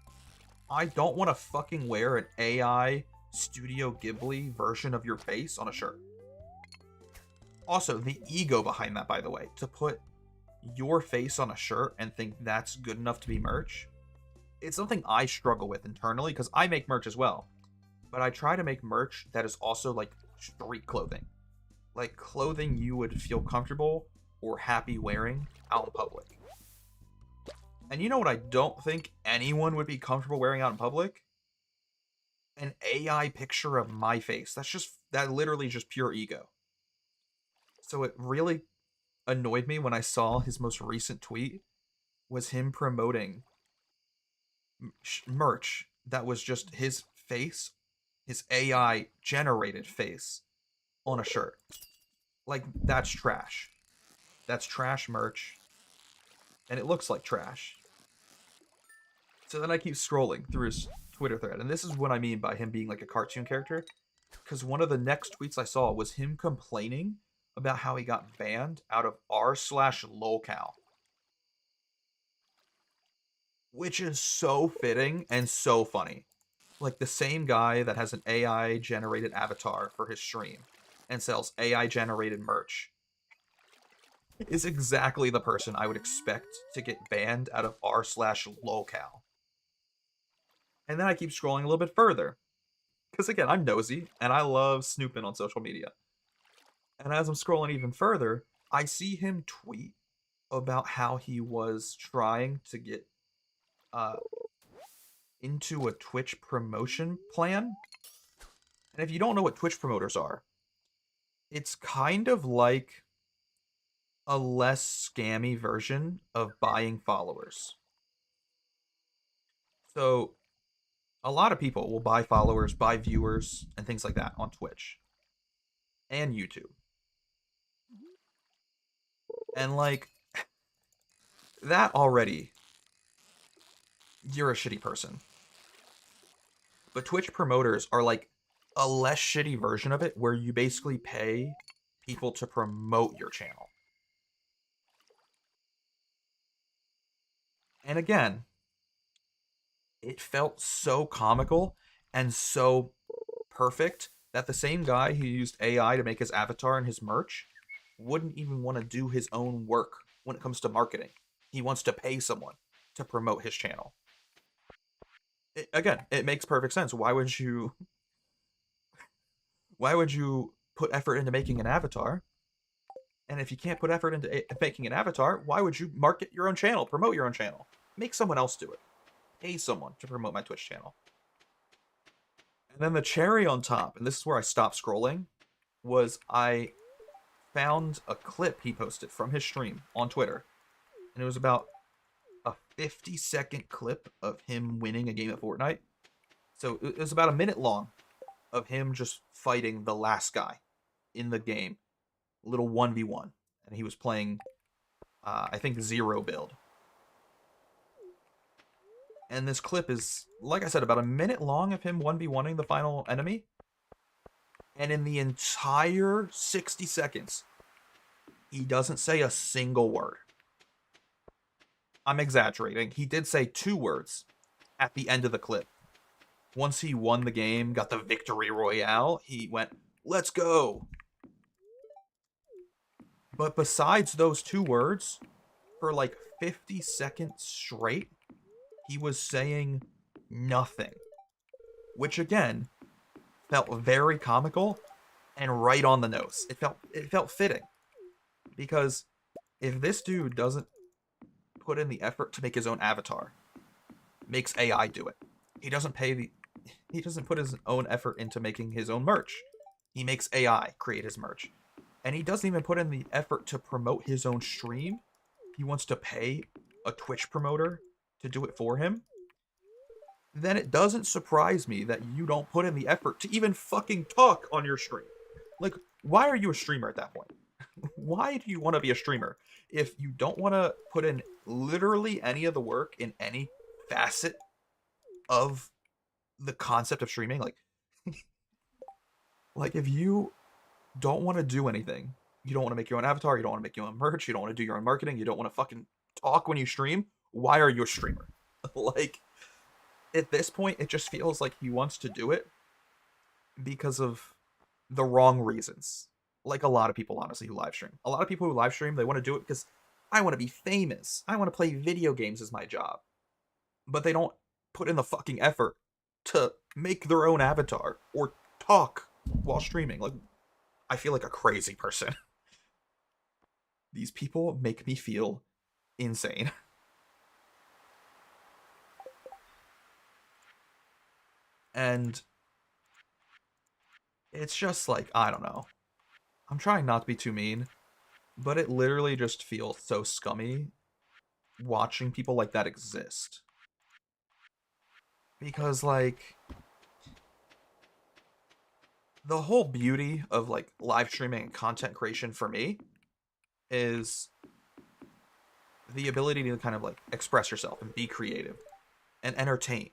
I don't want to fucking wear an AI Studio Ghibli version of your face on a shirt. Also, the ego behind that, by the way, to put your face on a shirt and think that's good enough to be merch, it's something I struggle with internally, because I make merch as well. But I try to make merch that is also, like, street clothing. Like, clothing you would feel comfortable or happy wearing out in public. And you know what I don't think anyone would be comfortable wearing out in public? An AI picture of my face. That literally just pure ego. So it really annoyed me when I saw his most recent tweet was him promoting merch that was just his face, his AI generated face on a shirt. Like, that's trash. That's trash merch. And it looks like trash. So then I keep scrolling through his Twitter thread, and this is what I mean by him being like a cartoon character. Because one of the next tweets I saw was him complaining about how he got banned out of r/locale. Which is so fitting and so funny. Like, the same guy that has an AI generated avatar for his stream and sells AI generated merch is exactly the person I would expect to get banned out of r/locale. And then I keep scrolling a little bit further. Because again, I'm nosy and I love snooping on social media. And as I'm scrolling even further, I see him tweet about how he was trying to get uh, into a Twitch promotion plan. And if you don't know what Twitch promoters are, it's kind of like a less scammy version of buying followers. So a lot of people will buy followers, buy viewers, and things like that on Twitch and YouTube. And like that already, you're a shitty person. But Twitch promoters are like a less shitty version of it where you basically pay people to promote your channel. And again, it felt so comical and so perfect that the same guy who used AI to make his avatar and his merch wouldn't even want to do his own work when it comes to marketing. He wants to pay someone to promote his channel. Again, it makes perfect sense. Why would you put effort into making an avatar? And if you can't put effort into making an avatar, why would you market your own channel, promote your own channel? Make someone else do it. Pay someone to promote my Twitch channel. And then the cherry on top, and this is where I stopped scrolling, was I found a clip he posted from his stream on Twitter. And it was about a 50-second clip of him winning a game of Fortnite. So it was about a minute long of him just fighting the last guy in the game, little 1v1. And he was playing, I think, zero build. And this clip is, like I said, about a minute long of him 1v1ing the final enemy. And in the entire 60 seconds, he doesn't say a single word. I'm exaggerating. He did say 2 words at the end of the clip. Once he won the game, got the victory royale, he went, "Let's go." But besides those 2 words, for like 50 seconds straight, he was saying nothing. Which again felt very comical and right on the nose. It felt fitting. Because if this dude doesn't put in the effort to make his own avatar, makes AI do it. He doesn't put his own effort into making his own merch. He makes AI create his merch. And he doesn't even put in the effort to promote his own stream. He wants to pay a Twitch promoter to do it for him. Then it doesn't surprise me that you don't put in the effort to even fucking talk on your stream. Like, why are you a streamer at that point? Why do you want to be a streamer if you don't want to put in literally any of the work in any facet of the concept of streaming? Like if you don't want to do anything, you don't want to make your own avatar, you don't want to make your own merch, you don't want to do your own marketing, you don't want to fucking talk when you stream, why are you a streamer? Like at this point it just feels like he wants to do it because of the wrong reasons. Like a lot of people, honestly, who live stream. A lot of people who live stream, they want to do it because I want to be famous. I want to play video games as my job. But they don't put in the fucking effort to make their own avatar or talk while streaming. Like, I feel like a crazy person. These people make me feel insane. And it's just like, I don't know. I'm trying not to be too mean, but it literally just feels so scummy watching people like that exist. Because, like, the whole beauty of, like, live streaming and content creation for me is the ability to kind of, like, express yourself and be creative and entertain.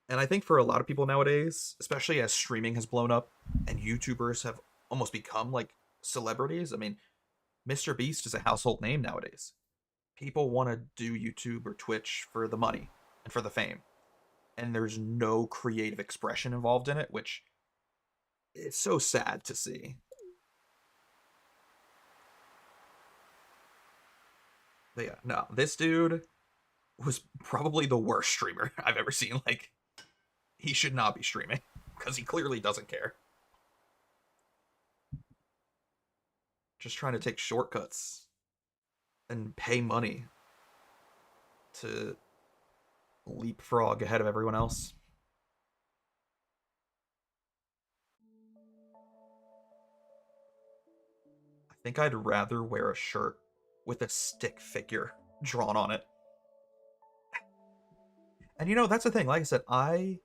And I think for a lot of people nowadays, especially as streaming has blown up and YouTubers have almost become, like, celebrities, I mean, Mr. Beast is a household name nowadays. People want to do YouTube or Twitch for the money and for the fame. And there's no creative expression involved in it, which is so sad to see. But yeah, no, this dude was probably the worst streamer I've ever seen. Like, he should not be streaming because he clearly doesn't care. Just trying to take shortcuts and pay money to leapfrog ahead of everyone else. I think I'd rather wear a shirt with a stick figure drawn on it. And you know, that's the thing. Like I said, I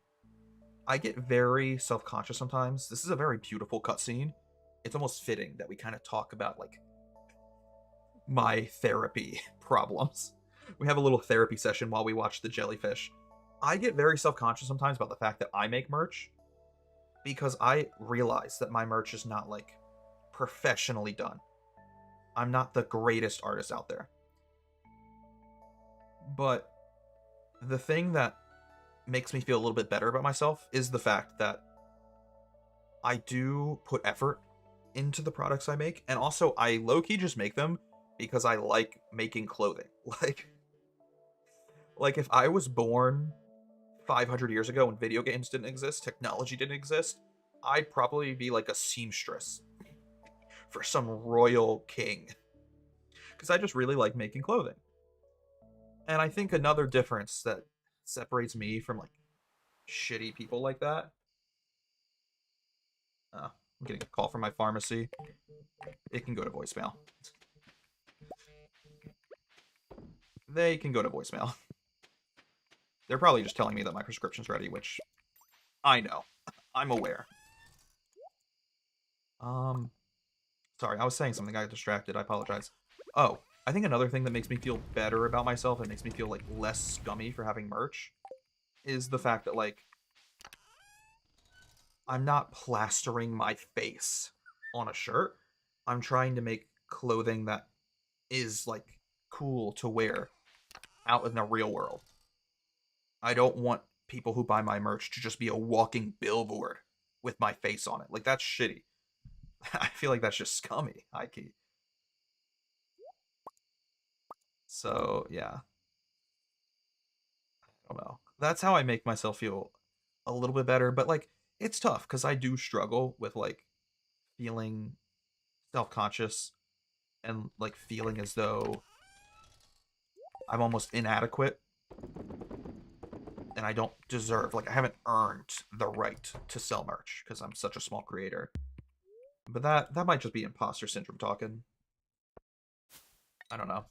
get very self-conscious sometimes. This is a very beautiful cutscene. It's almost fitting that we kind of talk about like my therapy problems. We have a little therapy session while we watch the jellyfish. I get very self-conscious sometimes about the fact that I make merch because I realize that my merch is not like professionally done. I'm not the greatest artist out there. But the thing that makes me feel a little bit better about myself is the fact that I do put effort into the products I make, and also I low-key just make them because I like making clothing. Like if I was born 500 years ago when video games didn't exist, technology didn't exist, I'd probably be like a seamstress for some royal king because I just really like making clothing. And I think another difference that separates me from like shitty people like that. I'm getting a call from my pharmacy. It can go to voicemail. They can go to voicemail. They're probably just telling me that my prescription's ready, which I know. I'm aware. Sorry, I was saying something. I got distracted. I apologize. Oh, I think another thing that makes me feel better about myself and makes me feel like less scummy for having merch is the fact that like I'm not plastering my face on a shirt. I'm trying to make clothing that is like cool to wear out in the real world. I don't want people who buy my merch to just be a walking billboard with my face on it. Like that's shitty. I feel like that's just scummy, high key. So yeah, I don't know. That's how I make myself feel a little bit better. But like, it's tough because I do struggle with like feeling self-conscious and like feeling as though I'm almost inadequate and I don't deserve, like, I haven't earned the right to sell merch because I'm such a small creator. But that might just be imposter syndrome talking. I don't know.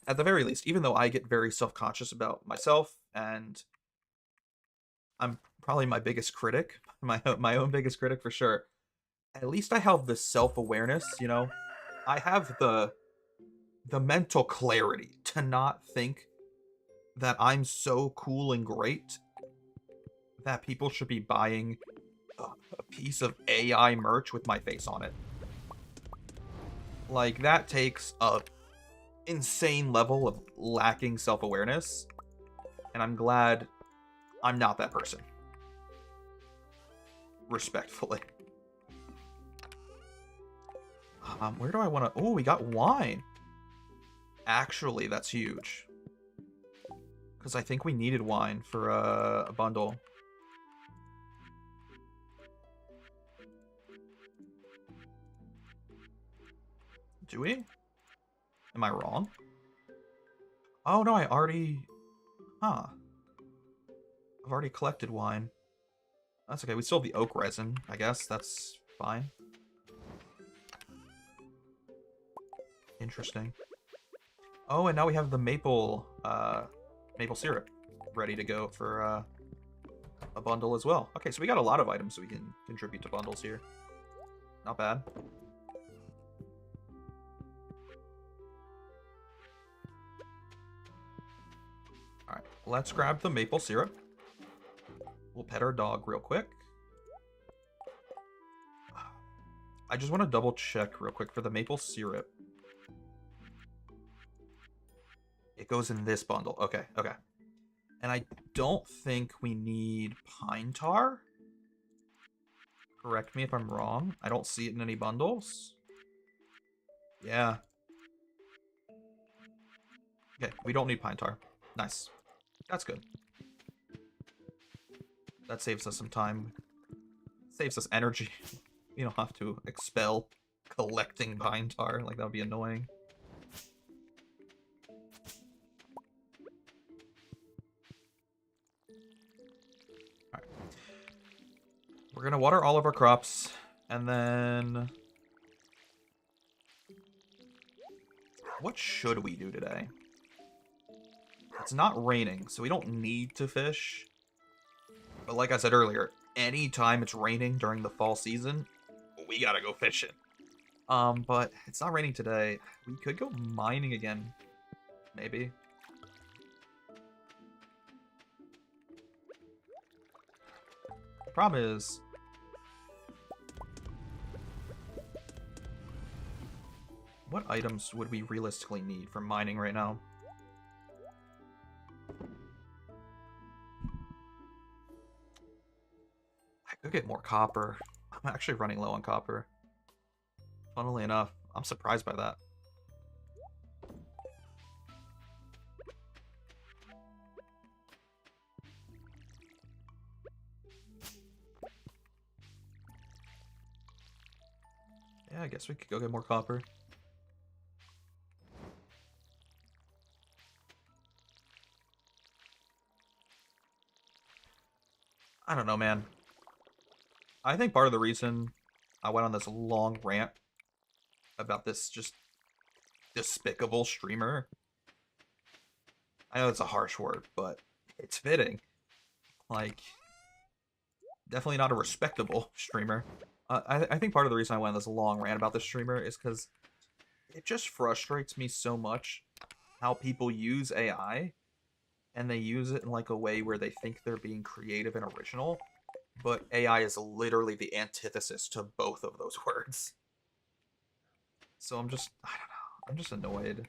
At the very least, even though I get very self-conscious about myself and I'm probably my biggest critic, my own biggest critic for sure. At least I have the self-awareness, you know. I have the mental clarity to not think that I'm so cool and great that people should be buying a piece of AI merch with my face on it. Like that takes a insane level of lacking self-awareness, and I'm glad I'm not that person. Respectfully. Where do I want to... Oh, we got wine. Actually, that's huge. Because I think we needed wine for a bundle. Do we? Am I wrong? Oh, no, I already... Huh. I've already collected wine. That's okay. We still have the oak resin, I guess. That's fine. Interesting. Oh, and now we have the maple syrup ready to go for a bundle as well. Okay, so we got a lot of items we can contribute to bundles here. Not bad. Alright, let's grab the maple syrup. We'll pet our dog real quick. I just want to double check real quick for the maple syrup. It goes in this bundle. Okay, okay. And I don't think we need pine tar. Correct me if I'm wrong. I don't see it in any bundles. Yeah. Okay, we don't need pine tar. Nice. That's good. That saves us some time. Saves us energy. We don't have to expel collecting pine tar. Like, that would be annoying. Alright. We're gonna water all of our crops, and then... What should we do today? It's not raining, so we don't need to fish. But like I said earlier, anytime it's raining during the fall season, we gotta go fishing. But it's not raining today. We could go mining again, maybe. The problem is... What items would we realistically need for mining right now? I could get more copper. I'm actually running low on copper. Funnily enough, I'm surprised by that. Yeah, I guess we could go get more copper. I don't know, man. I think part of the reason I went on this long rant about this just despicable streamer. I know it's a harsh word, but it's fitting. Like, definitely not a respectable streamer. I think part of the reason I went on this long rant about this streamer is because it just frustrates me so much how people use AI and they use it in like a way where they think they're being creative and original, but AI is literally the antithesis to both of those words. So I don't know. I'm just annoyed.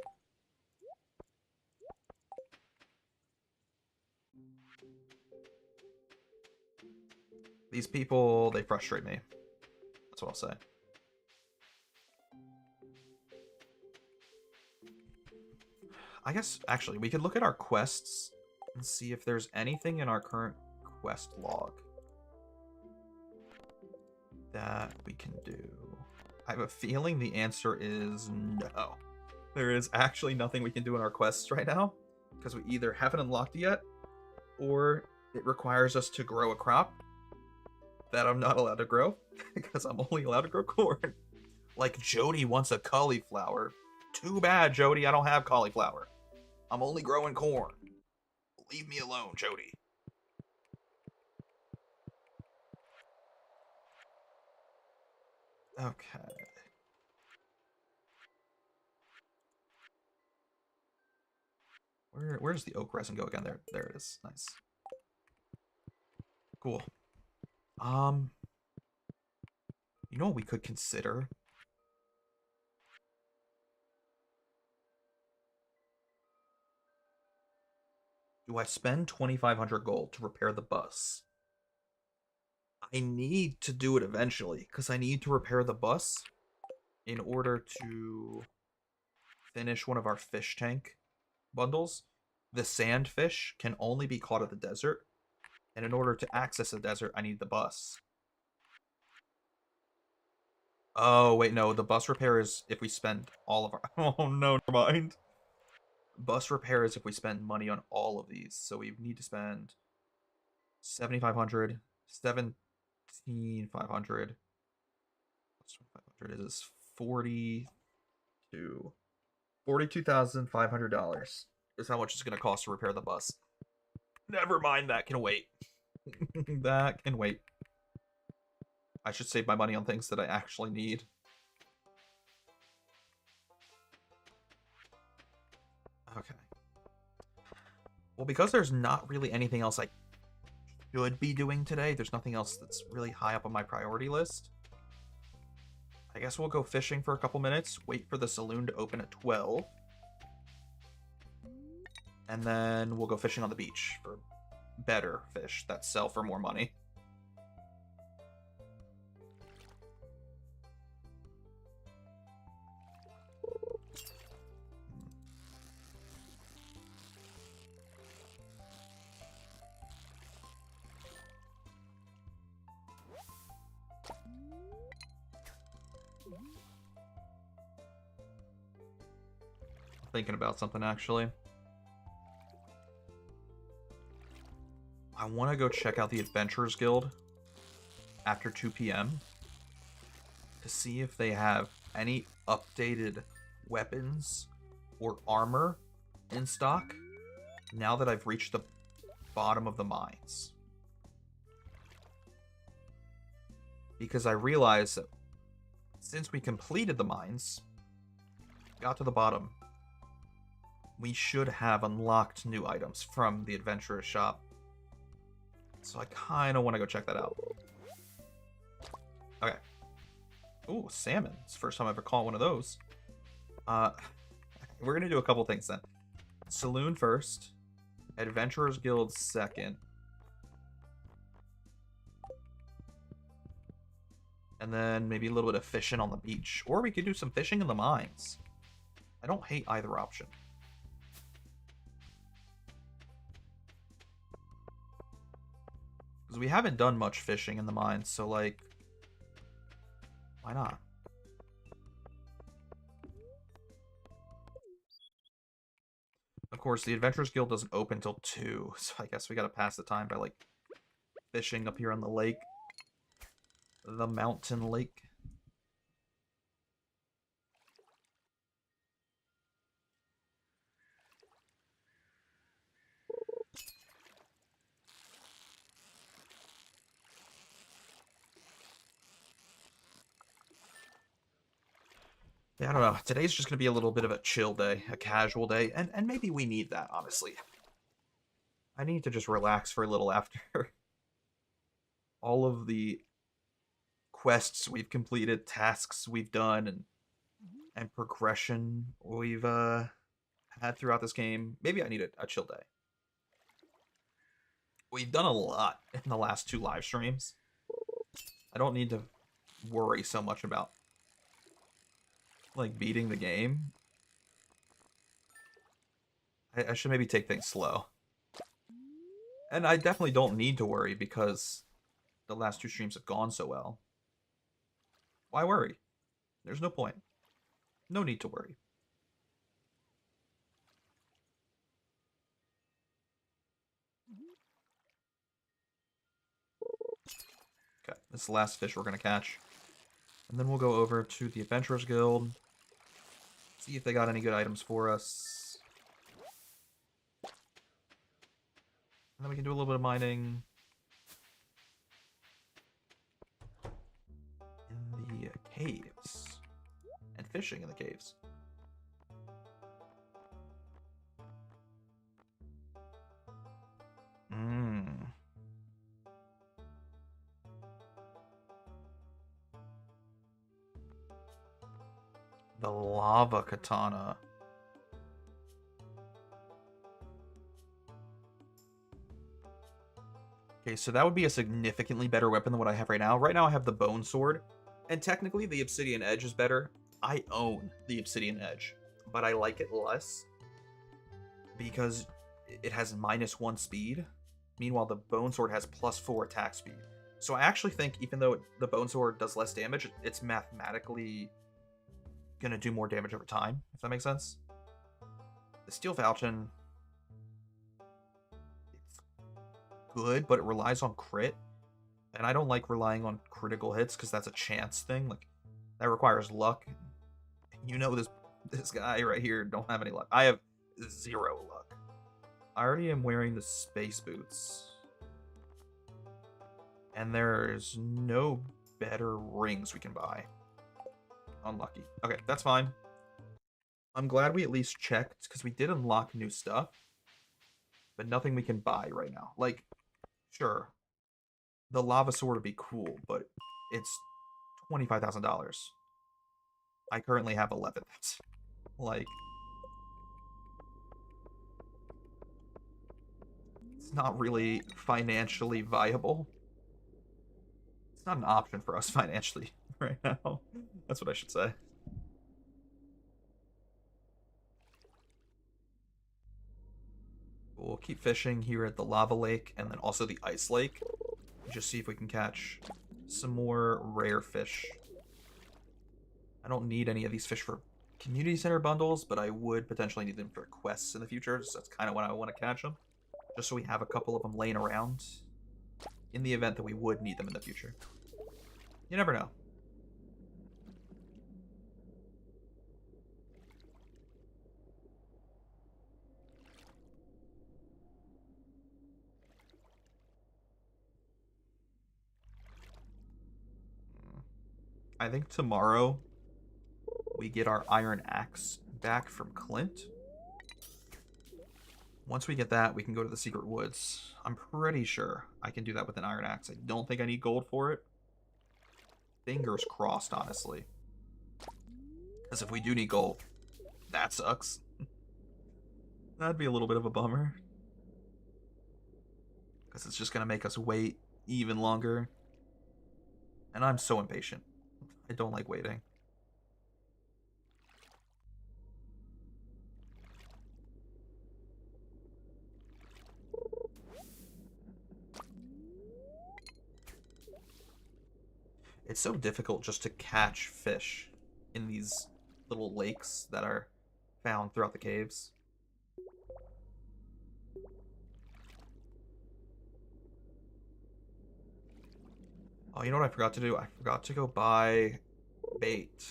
These people, they frustrate me. That's what I'll say. I guess, actually, we could look at our quests and see if there's anything in our current quest log that we can do. I have a feeling the answer is no. There is actually nothing we can do in our quests right now, because we either haven't unlocked it yet, or it requires us to grow a crop that I'm not allowed to grow, because I'm only allowed to grow corn. Like, Jody wants a cauliflower. Too bad, Jody, I don't have cauliflower. I'm only growing corn. Leave me alone, Jody. Okay. Where's the oak resin go again? There it is. Nice. Cool. You know what we could consider? Do I spend 2,500 gold to repair the bus? I need to do it eventually, because I need to repair the bus in order to finish one of our fish tank bundles. The sand fish can only be caught at the desert, and in order to access the desert, I need the bus. Oh, wait, no, the bus repair is if we spend all of our... Oh, no, never mind. Bus repair is if we spend money on all of these, so we need to spend 7,500, 17,500, plus 2,500 is 42,500 is how much it's going to cost to repair the bus. Never mind, that can wait. That can wait. I should save my money on things that I actually need. Okay. Well, because there's not really anything else I should be doing today, there's nothing else that's really high up on my priority list. I guess we'll go fishing for a couple minutes, wait for the saloon to open at 12. And then we'll go fishing on the beach for better fish that sell for more money. thinking about something, actually. I want to go check out the Adventurers Guild after 2 p.m. to see if they have any updated weapons or armor in stock now that I've reached the bottom of the mines. Because I realized that since we completed the mines, got to the bottom, we should have unlocked new items from the Adventurer's Shop. So I kind of want to go check that out. Okay. Ooh, salmon. It's the first time I ever caught one of those. We're going to do a couple things then. Saloon first. Adventurers Guild second. And then maybe a little bit of fishing on the beach. Or we could do some fishing in the mines. I don't hate either option. Because we haven't done much fishing in the mines, so like, why not? Of course, the Adventurers Guild doesn't open till 2, so I guess we gotta pass the time by like fishing up here on the lake. The mountain lake. Yeah, I don't know. Today's just going to be a little bit of a chill day, a casual day, and maybe we need that, honestly. I need to just relax for a little after all of the quests we've completed, tasks we've done, and progression we've had throughout this game. Maybe I need a chill day. We've done a lot in the last 2 live streams. I don't need to worry so much about like beating the game. I should maybe take things slow. And I definitely don't need to worry because the last 2 streams have gone so well. Why worry? There's no point. No need to worry. Okay, this is the last fish we're going to catch. And then we'll go over to the Adventurers Guild. See if they got any good items for us. And then we can do a little bit of mining. In the caves. And fishing in the caves. The lava katana. Okay, so that would be a significantly better weapon than what I have right now. Right now I have the bone sword, and technically the obsidian edge is better. I own the obsidian edge, but I like it less because it has -1 speed. Meanwhile, the bone sword has +4 attack speed. So I actually think even though the bone sword does less damage, it's mathematically gonna do more damage over time, if that makes sense. The steel falchion, it's good, but it relies on crit, and I don't like relying on critical hits because that's a chance thing. Like that requires luck. You know, this guy right here don't have any luck. I have 0 luck. I already am wearing the space boots, and there's no better rings we can buy. Unlucky. Okay, that's fine. I'm glad we at least checked, because we did unlock new stuff, but nothing we can buy right now. Like, sure, the lava sword would be cool, but it's $25,000. I currently have 11. Like, it's not really financially viable. It's not an option for us financially right now. That's what I should say. We'll keep fishing here at the lava lake and then also the ice lake. Just see if we can catch some more rare fish. I don't need any of these fish for community center bundles, but I would potentially need them for quests in the future, so that's kind of when I want to catch them. Just so we have a couple of them laying around in the event that we would need them in the future. You never know. I think tomorrow we get our iron axe back from Clint. Once we get that, we can go to the secret woods. I'm pretty sure I can do that with an iron axe. I don't think I need gold for it. Fingers crossed, honestly. Because if we do need gold, that sucks. That'd be a little bit of a bummer. Because it's just going to make us wait even longer. And I'm so impatient. I don't like waiting. It's so difficult just to catch fish in these little lakes that are found throughout the caves. Oh, you know what I forgot to do? I forgot to go buy bait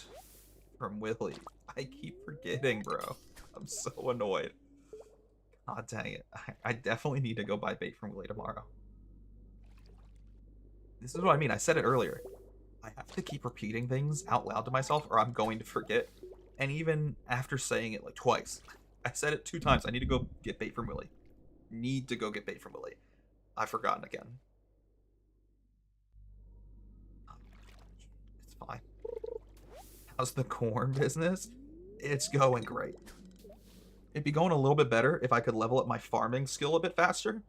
from Willy. I keep forgetting, bro. I'm so annoyed. God dang it. I definitely need to go buy bait from Willy tomorrow. This is what I mean. I said it earlier. I have to keep repeating things out loud to myself or I'm going to forget. And even after saying it like twice, I said it 2 times. I need to go get bait from Willy. Need to go get bait from Willy. I've forgotten again. It's fine. How's the corn business? It's going great. It'd be going a little bit better if I could level up my farming skill a bit faster.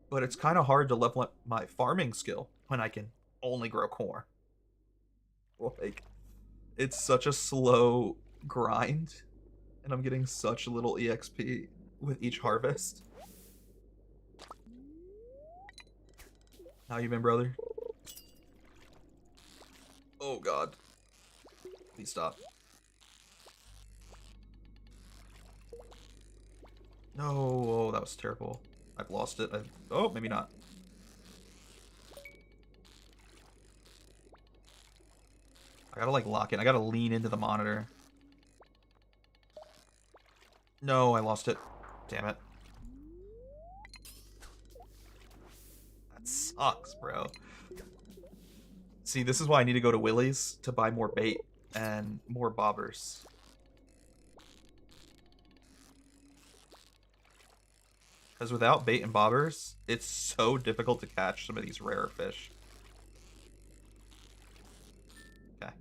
But it's kind of hard to level up my farming skill when I can only grow corn. Like, it's such a slow grind, and I'm getting such little EXP with each harvest. How you been, brother? Oh, God. Please stop. No, oh, that was terrible. I've lost it. Oh, maybe not. I gotta, like, lock in. I gotta lean into the monitor. No, I lost it. Damn it. That sucks, bro. See, this is why I need to go to Willy's to buy more bait and more bobbers. Because without bait and bobbers, it's so difficult to catch some of these rarer fish. Okay.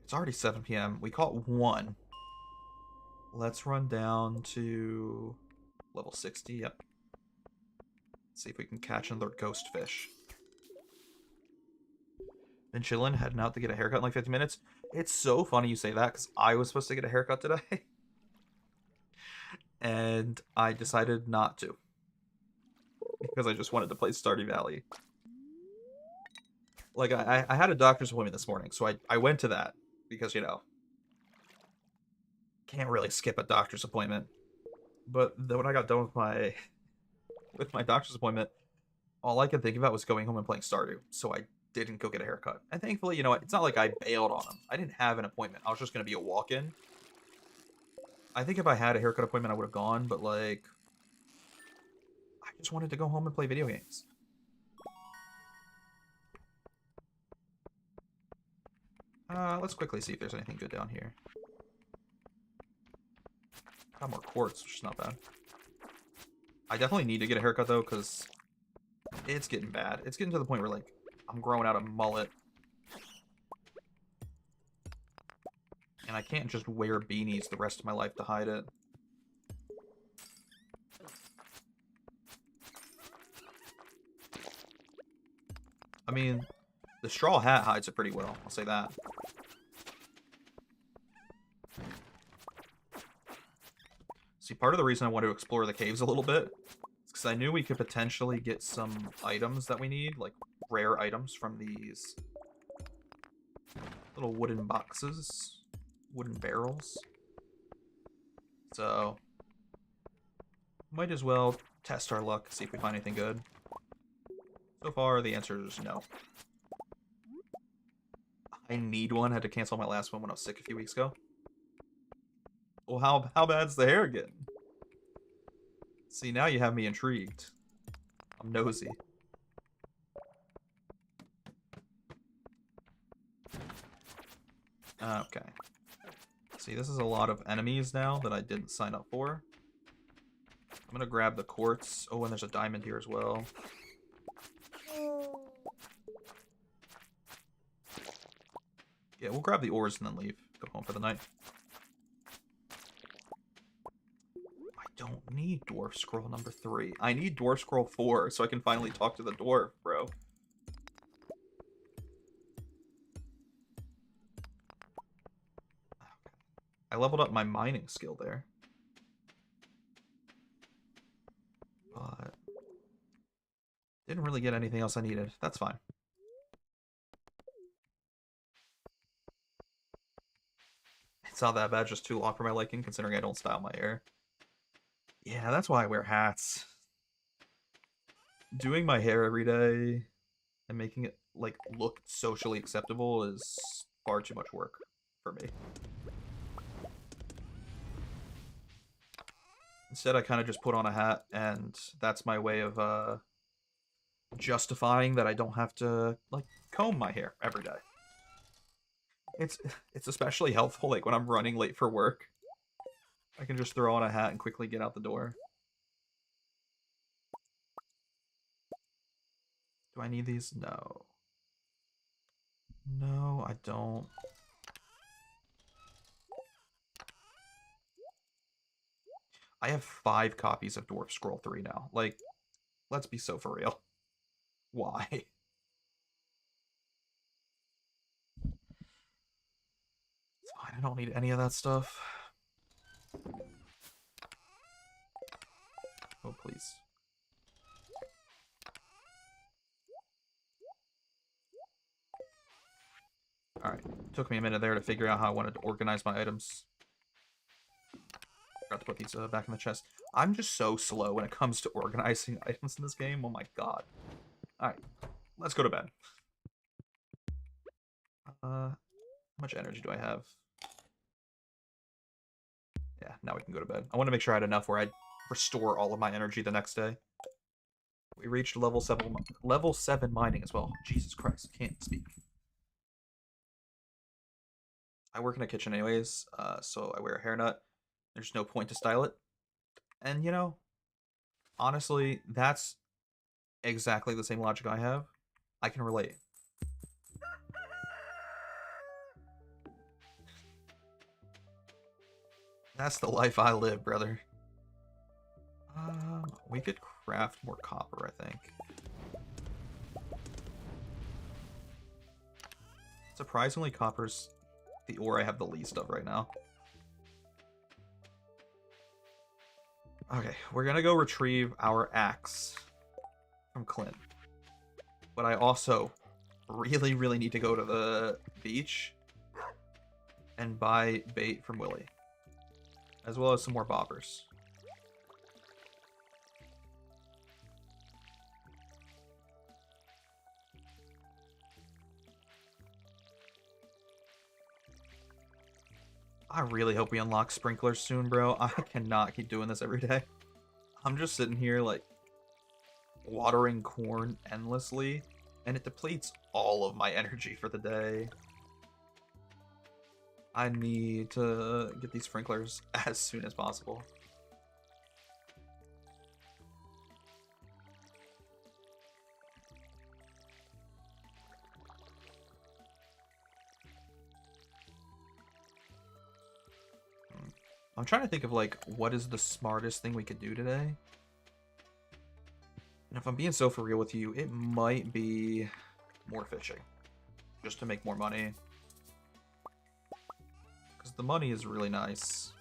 It's already 7 p.m. We caught 1. Let's run down to level 60. Yep. See if we can catch another ghost fish. Been chilling, heading out to get a haircut in like 50 minutes. It's so funny you say that because I was supposed to get a haircut today. And I decided not to. Because I just wanted to play Stardew Valley. Like, I had a doctor's appointment this morning, so I went to that. Because, you know, can't really skip a doctor's appointment. But then when I got done with my doctor's appointment, all I could think about was going home and playing Stardew. So I didn't go get a haircut. And thankfully, you know what? It's not like I bailed on him. I didn't have an appointment. I was just going to be a walk-in. I think if I had a haircut appointment, I would have gone. But, like, I just wanted to go home and play video games. Let's quickly see if there's anything good down here. Got more quartz, which is not bad. I definitely need to get a haircut, though, because it's getting bad. It's getting to the point where, like, I'm growing out a mullet. And I can't just wear beanies the rest of my life to hide it. I mean, the straw hat hides it pretty well, I'll say that. See, part of the reason I wanted to explore the caves a little bit is because I knew we could potentially get some items that we need, like rare items from these little wooden boxes, wooden barrels. So, might as well test our luck, see if we find anything good. So far, the answer is no. I need one. I had to cancel my last one when I was sick a few weeks ago. Well, how bad's the hair getting? See, now you have me intrigued. I'm nosy. Okay. See, this is a lot of enemies now that I didn't sign up for. I'm gonna grab the quartz. Oh, and there's a diamond here as well. Yeah, we'll grab the ores and then leave. Go home for the night. I don't need Dwarf Scroll number 3. I need Dwarf Scroll 4 so I can finally talk to the dwarf, bro. I leveled up my mining skill there. But didn't really get anything else I needed. That's fine. It's not that bad, just too long for my liking, considering I don't style my hair. Yeah, that's why I wear hats. Doing my hair every day and making it, like, look socially acceptable is far too much work for me. Instead, I kind of just put on a hat, and that's my way of, justifying that I don't have to, like, comb my hair every day. It's especially helpful, like, when I'm running late for work. I can just throw on a hat and quickly get out the door. Do I need these? No. No, I don't. I have 5 copies of Dwarf Scroll 3 now. Like, let's be so for real. Why? It's fine, I don't need any of that stuff. Oh, please. Alright, took me a minute there to figure out how I wanted to organize my items. Forgot to put these back in the chest. I'm just so slow when it comes to organizing items in this game. Oh my god. Alright, let's go to bed. How much energy do I have? Yeah, now we can go to bed. I want to make sure I had enough where I'd restore all of my energy the next day. We reached level 7 mining as well. Jesus Christ, can't speak. I work in a kitchen anyways, so I wear a hairnet. There's no point to style it. And, you know, honestly, that's exactly the same logic I have. I can relate. That's the life I live, brother. We could craft more copper, I think. Surprisingly, copper's the ore I have the least of right now. Okay, we're gonna go retrieve our axe from Clint. But I also really, really need to go to the beach and buy bait from Willy. As well as some more bobbers. I really hope we unlock sprinklers soon, bro. I cannot keep doing this every day. I'm just sitting here, like, watering corn endlessly, and it depletes all of my energy for the day. I need to get these sprinklers as soon as possible. I'm trying to think of, like, what is the smartest thing we could do today? And if I'm being so for real with you, it might be more fishing. Just to make more money. Because the money is really nice.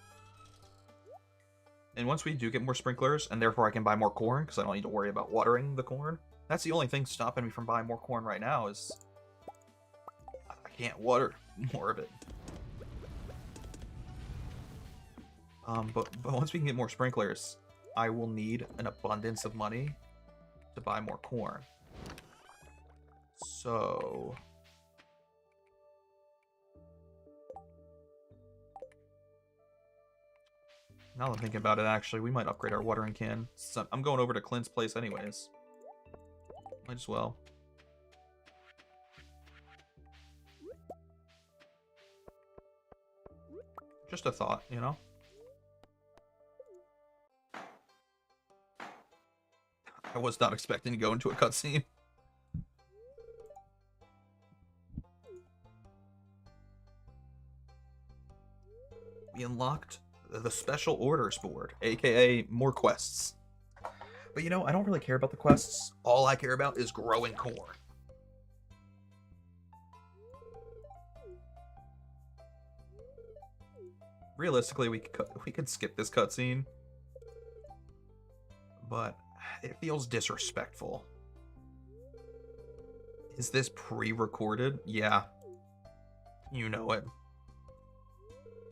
And once we do get more sprinklers, and therefore I can buy more corn, because I don't need to worry about watering the corn. That's the only thing stopping me from buying more corn right now is I can't water more of it. But once we can get more sprinklers, I will need an abundance of money to buy more corn. So now that I'm thinking about it, actually, we might upgrade our watering can. So I'm going over to Clint's place anyways. Might as well. Just a thought, you know? I was not expecting to go into a cutscene. We unlocked the Special Orders board, aka more quests. But you know, I don't really care about the quests. All I care about is growing corn. Realistically, we could skip this cutscene, but it feels disrespectful. Is this pre-recorded? Yeah. You know it.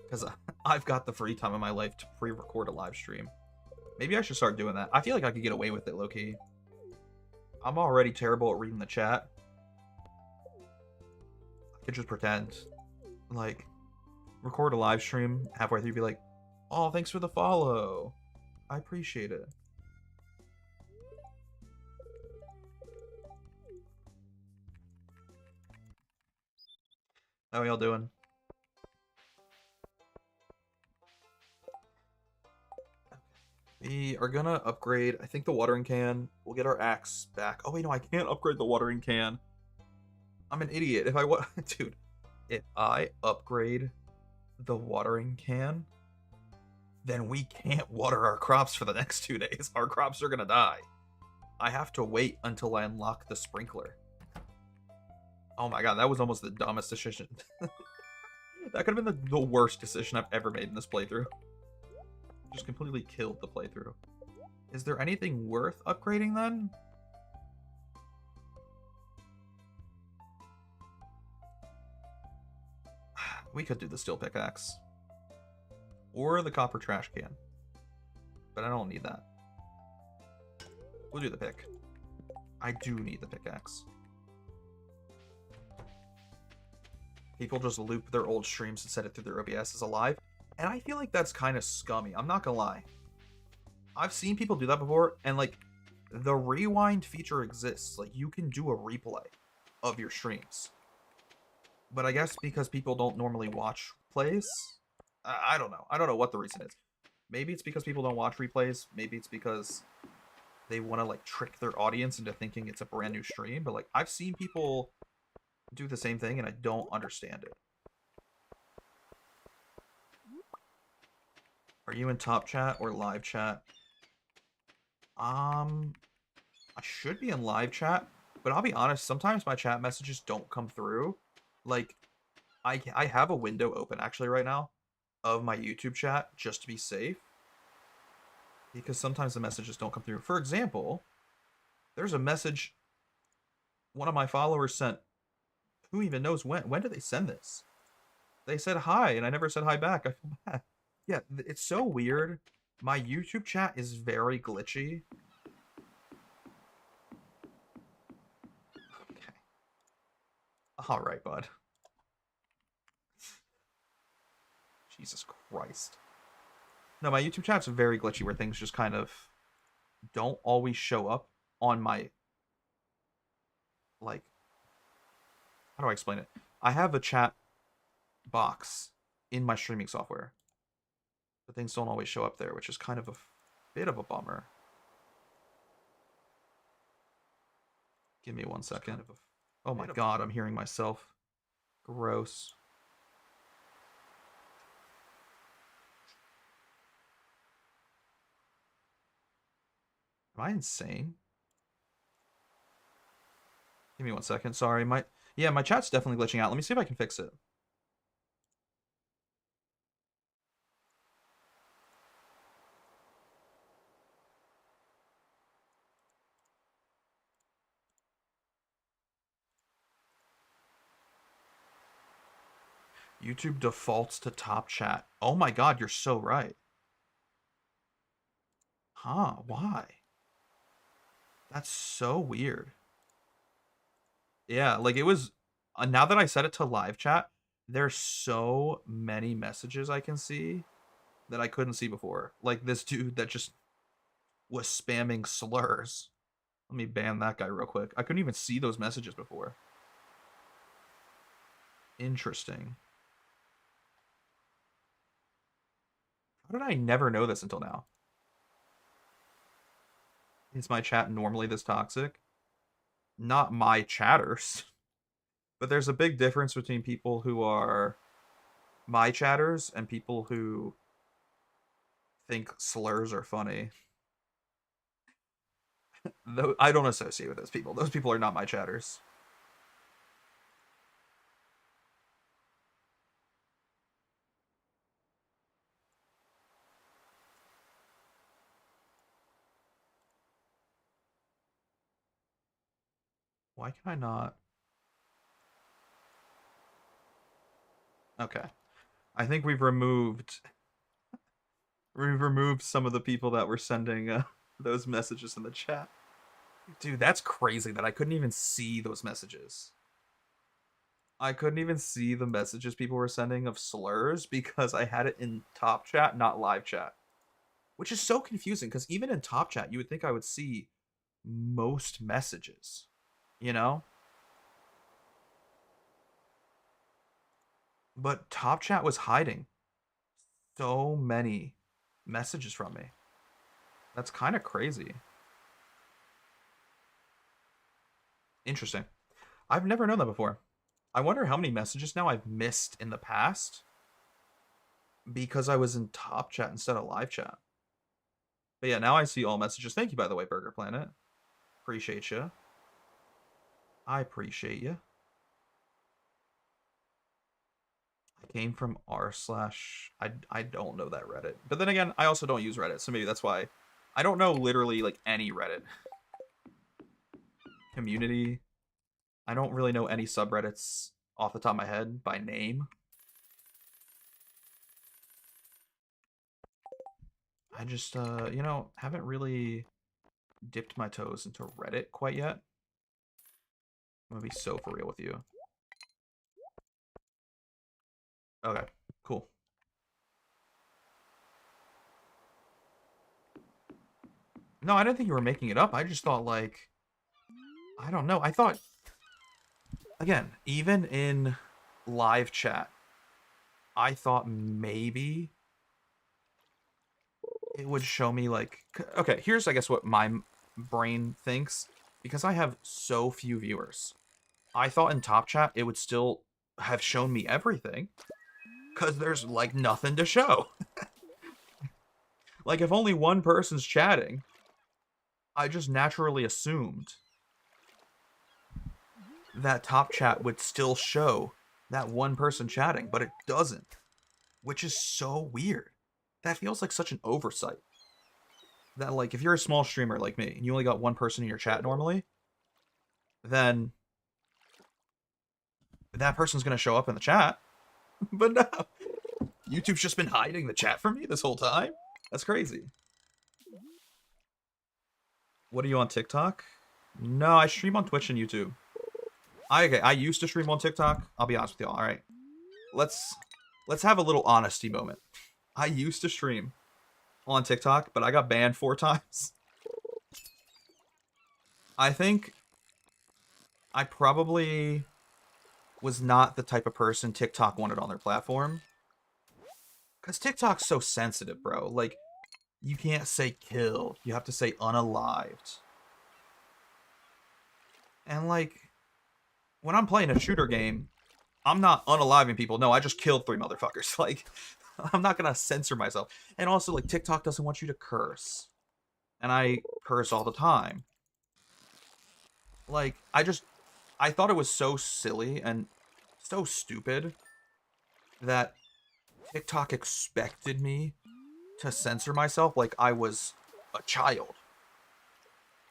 Because I've got the free time in my life to pre-record a live stream. Maybe I should start doing that. I feel like I could get away with it, low-key. I'm already terrible at reading the chat. I could just pretend. Like, record a live stream, halfway through be like, oh, thanks for the follow. I appreciate it. How y'all doing? We are gonna upgrade, I think, the watering can. We'll get our axe back. Oh, wait, no, I can't upgrade the watering can. I'm an idiot. If I dude, if I upgrade the watering can, then we can't water our crops for the next 2 days. Our crops are gonna die. I have to wait until I unlock the sprinkler. Oh my god, that was almost the dumbest decision. That could have been the worst decision I've ever made in this playthrough. Just completely killed the playthrough. Is there anything worth upgrading then? We could do the steel pickaxe. Or the copper trash can. But I don't need that. We'll do the pick. I do need the pickaxe. People just loop their old streams and set it through their OBS as a live. And I feel like that's kind of scummy. I'm not gonna lie. I've seen people do that before, and like, the rewind feature exists. Like, you can do a replay of your streams. But I guess because people don't normally watch plays, I don't know. I don't know what the reason is. Maybe it's because people don't watch replays. Maybe it's because they want to like trick their audience into thinking it's a brand new stream. But like, I've seen people do the same thing, and I don't understand it. Are you in top chat or live chat? I should be in live chat, but I'll be honest, sometimes my chat messages don't come through. Like, I have a window open actually right now of my YouTube chat just to be safe. Because sometimes the messages don't come through. For example, there's a message one of my followers sent. Who even knows when? When did they send this? They said hi, and I never said hi back. I feel bad. Yeah, it's so weird. My YouTube chat is very glitchy. Okay. Alright, bud. Jesus Christ. No, my YouTube chat's very glitchy where things just kind of don't always show up on my, like, how do I explain it? I have a chat box in my streaming software, but things don't always show up there, which is kind of a bit of a bummer. Give me 1 second. Oh my god, I'm hearing myself. Gross. Am I insane? Give me 1 second. Sorry, my chat's definitely glitching out. Let me see if I can fix it. YouTube defaults to top chat. Oh my god, you're so right. Huh, why? That's so weird. Yeah, like it was now that I set it to live chat, there's so many messages I can see that I couldn't see before. Like this dude that just was spamming slurs. Let me ban that guy real quick. I couldn't even see those messages before. Interesting. How did I never know this until now? Is my chat normally this toxic? Not my chatters. But there's a big difference between people who are my chatters and people who think slurs are funny. Though I don't associate with those people. Those people are not my chatters. Why can I not? Okay. I think we've removed some of the people that were sending those messages in the chat. Dude, that's crazy that I couldn't even see those messages. I couldn't even see the messages people were sending of slurs because I had it in top chat, not live chat. Which is so confusing because even in top chat, you would think I would see most messages, you know? But top chat was hiding so many messages from me. That's kind of crazy. Interesting. I've never known that before. I wonder how many messages now I've missed in the past because I was in top chat instead of live chat. But yeah, now I see all messages. Thank you, by the way, Burger Planet. Appreciate you. I appreciate you. I came from r slash. I don't know that Reddit, but then again, I also don't use Reddit, so maybe that's why. I don't know literally like any Reddit community. I don't really know any subreddits off the top of my head by name. I just haven't really dipped my toes into Reddit quite yet. I'm gonna be so for real with you. Okay, cool. No, I didn't think you were making it up. I just thought like I don't know. I thought again, even in live chat, I thought maybe it would show me like okay, here's I guess what my brain thinks because I have so few viewers. I thought in top chat it would still have shown me everything cuz there's like nothing to show. Like if only one person's chatting, I just naturally assumed that top chat would still show that one person chatting, but it doesn't, which is so weird. That feels like such an oversight. That like if you're a small streamer like me and you only got one person in your chat normally, then that person's gonna show up in the chat. But no, YouTube's just been hiding the chat from me this whole time. That's crazy. What are you on TikTok? No, I stream on Twitch and YouTube. I used to stream on TikTok. I'll be honest with y'all. All right, let's have a little honesty moment. I used to stream on TikTok, but I got banned 4 times. I think I probably was not the type of person TikTok wanted on their platform. Because TikTok's so sensitive, bro. Like, you can't say killed. You have to say unalived. And, like, when I'm playing a shooter game, I'm not unaliving people. No, I just killed 3 motherfuckers. Like, I'm not going to censor myself. And also, like, TikTok doesn't want you to curse. And I curse all the time. Like, I thought it was so silly and so stupid that TikTok expected me to censor myself like I was a child.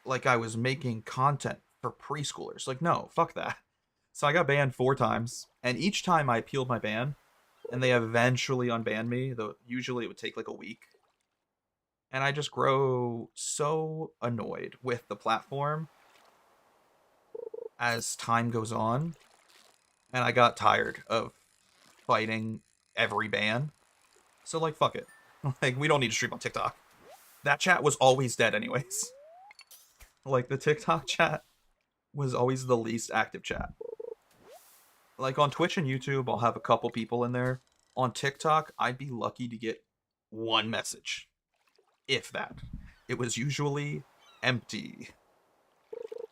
Like I was making content for preschoolers. Like, no, fuck that. So I got banned 4 times, and each time I appealed my ban, and they eventually unbanned me, though usually it would take like a week. And I just grow so annoyed with the platform as time goes on, and I got tired of fighting every ban. So like fuck it. Like we don't need to stream on TikTok. That chat was always dead anyways. Like the TikTok chat was always the least active chat. Like on Twitch and YouTube, I'll have a couple people in there. On TikTok, I'd be lucky to get one message, if that. It was usually empty.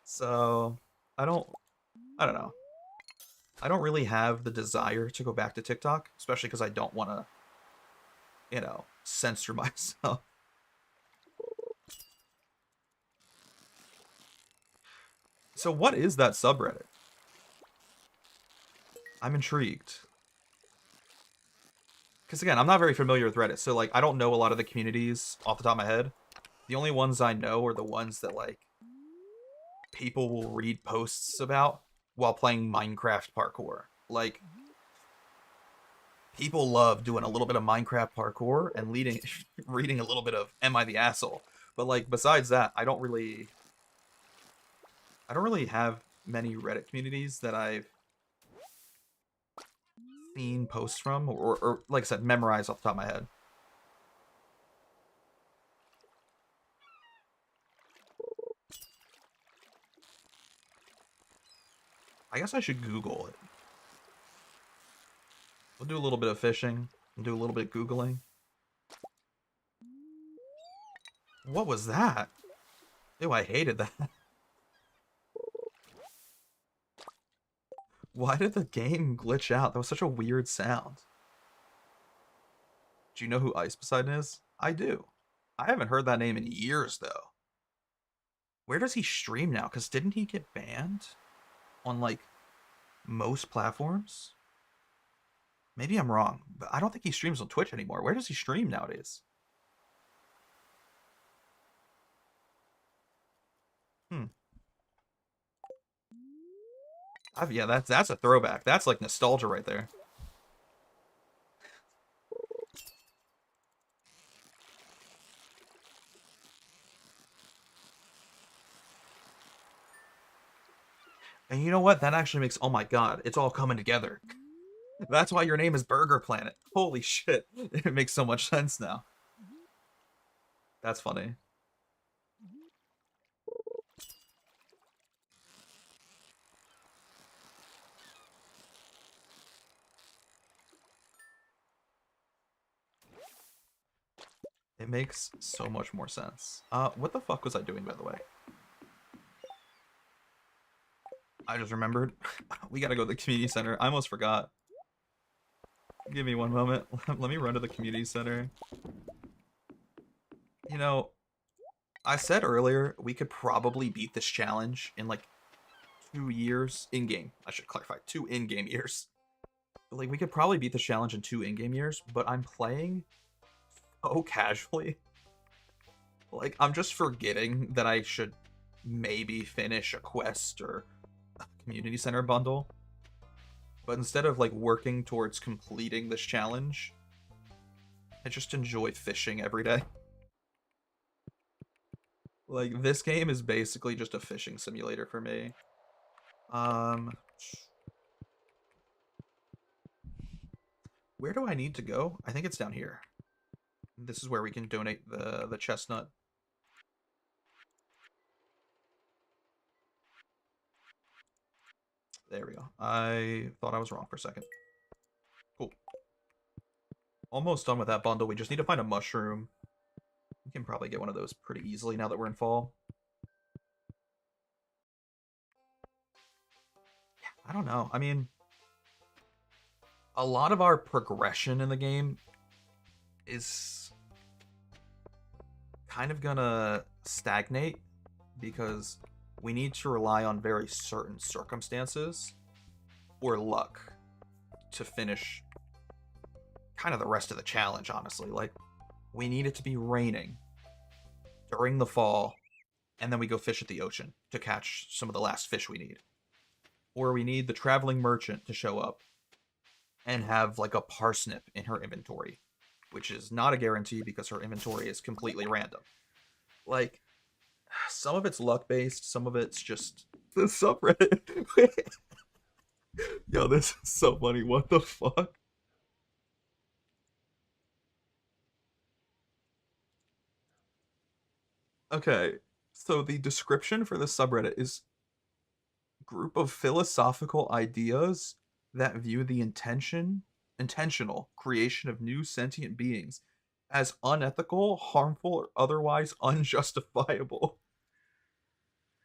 So I don't know. I don't really have the desire to go back to TikTok, especially because I don't want to, censor myself. So what is that subreddit? I'm intrigued. Because again, I'm not very familiar with Reddit, so like I don't know a lot of the communities off the top of my head. The only ones I know are the ones that like people will read posts about while playing Minecraft parkour. Like people love doing a little bit of Minecraft parkour and reading a little bit of Am I the Asshole? But like besides that, I don't really have many Reddit communities that I've seen posts from or like I said, memorized off the top of my head. I guess I should Google it. We'll do a little bit of fishing and do a little bit of Googling. What was that? Ew, I hated that. Why did the game glitch out? That was such a weird sound. Do you know who Ice Poseidon is? I do. I haven't heard that name in years, though. Where does he stream now? Because didn't he get banned on, like, most platforms? Maybe I'm wrong, but I don't think he streams on Twitch anymore. Where does he stream nowadays? Hmm. Yeah, that's a throwback. That's like nostalgia right there. And you know what? That actually makes, oh my god, it's all coming together. That's why your name is Burger Planet. Holy shit. It makes so much sense now. That's funny. It makes so much more sense. What the fuck was I doing, by the way? I just remembered. We gotta go to the community center. I almost forgot. Give me one moment. Let me run to the community center. You know, I said earlier we could probably beat this challenge in like 2 years in-game. I should clarify, 2 in-game years. Like, we could probably beat this challenge in 2 in-game years, but I'm playing so casually. Like, I'm just forgetting that I should maybe finish a quest or a community center bundle. But instead of, like, working towards completing this challenge, I just enjoy fishing every day. Like, this game is basically just a fishing simulator for me. Where do I need to go? I think it's down here. This is where we can donate the chestnut. There we go. I thought I was wrong for a second. Cool. Almost done with that bundle. We just need to find a mushroom. We can probably get one of those pretty easily now that we're in fall. Yeah, I don't know. I mean, a lot of our progression in the game is kind of gonna stagnate because we need to rely on very certain circumstances or luck to finish kind of the rest of the challenge, honestly. Like, we need it to be raining during the fall, and then we go fish at the ocean to catch some of the last fish we need. Or we need the traveling merchant to show up and have like a parsnip in her inventory, which is not a guarantee because her inventory is completely random. Like some of it's luck based, some of it's just the subreddit. Yo, this is so funny. What the fuck? Okay, so the description for the subreddit is group of philosophical ideas that view the intentional creation of new sentient beings as unethical, harmful, or otherwise unjustifiable.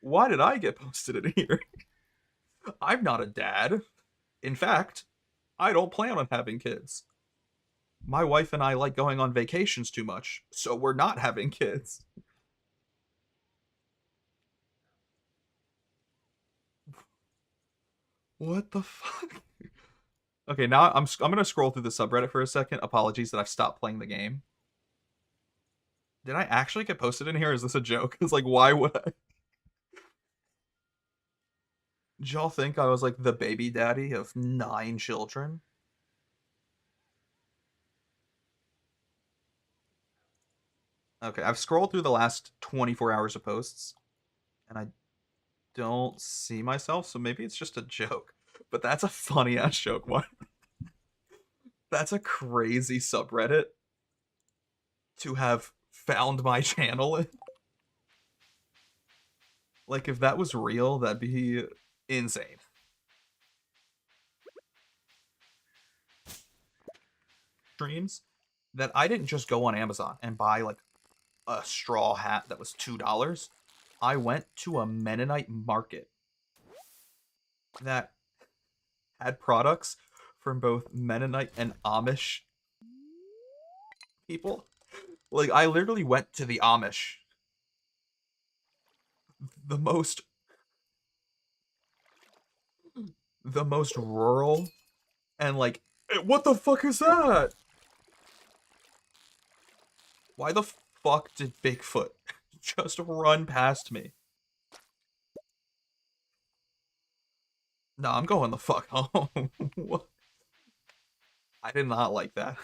Why did I get posted in here? I'm not a dad. In fact, I don't plan on having kids. My wife and I like going on vacations too much, so we're not having kids. What the fuck? Okay, now I'm gonna scroll through the subreddit for a second. Apologies that I've stopped playing the game. Did I actually get posted in here? Is this a joke? It's like, why would I? Did y'all think I was like the baby daddy of 9 children? Okay, I've scrolled through the last 24 hours of posts, and I don't see myself, so maybe it's just a joke. But that's a funny ass joke. What? That's a crazy subreddit to have found my channel in. Like, if that was real, that'd be insane. Streams that I didn't just go on Amazon and buy like a straw hat that was $2. I went to a Mennonite market that had products from both Mennonite and Amish people. Like I literally went to the Amish, the most the most rural and like what the fuck is that? Why the fuck did Bigfoot just run past me? No, I'm going the fuck home. What? I did not like that.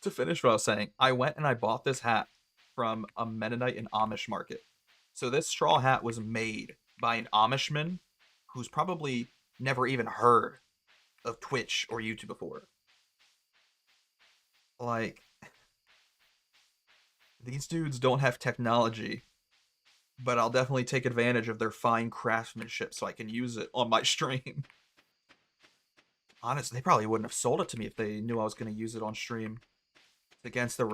To finish what I was saying, I went and I bought this hat from a Mennonite and Amish market. So this straw hat was made by an Amishman who's probably never even heard of Twitch or YouTube before. Like these dudes don't have technology, but I'll definitely take advantage of their fine craftsmanship so I can use it on my stream. Honestly, they probably wouldn't have sold it to me if they knew I was going to use it on stream. It's against the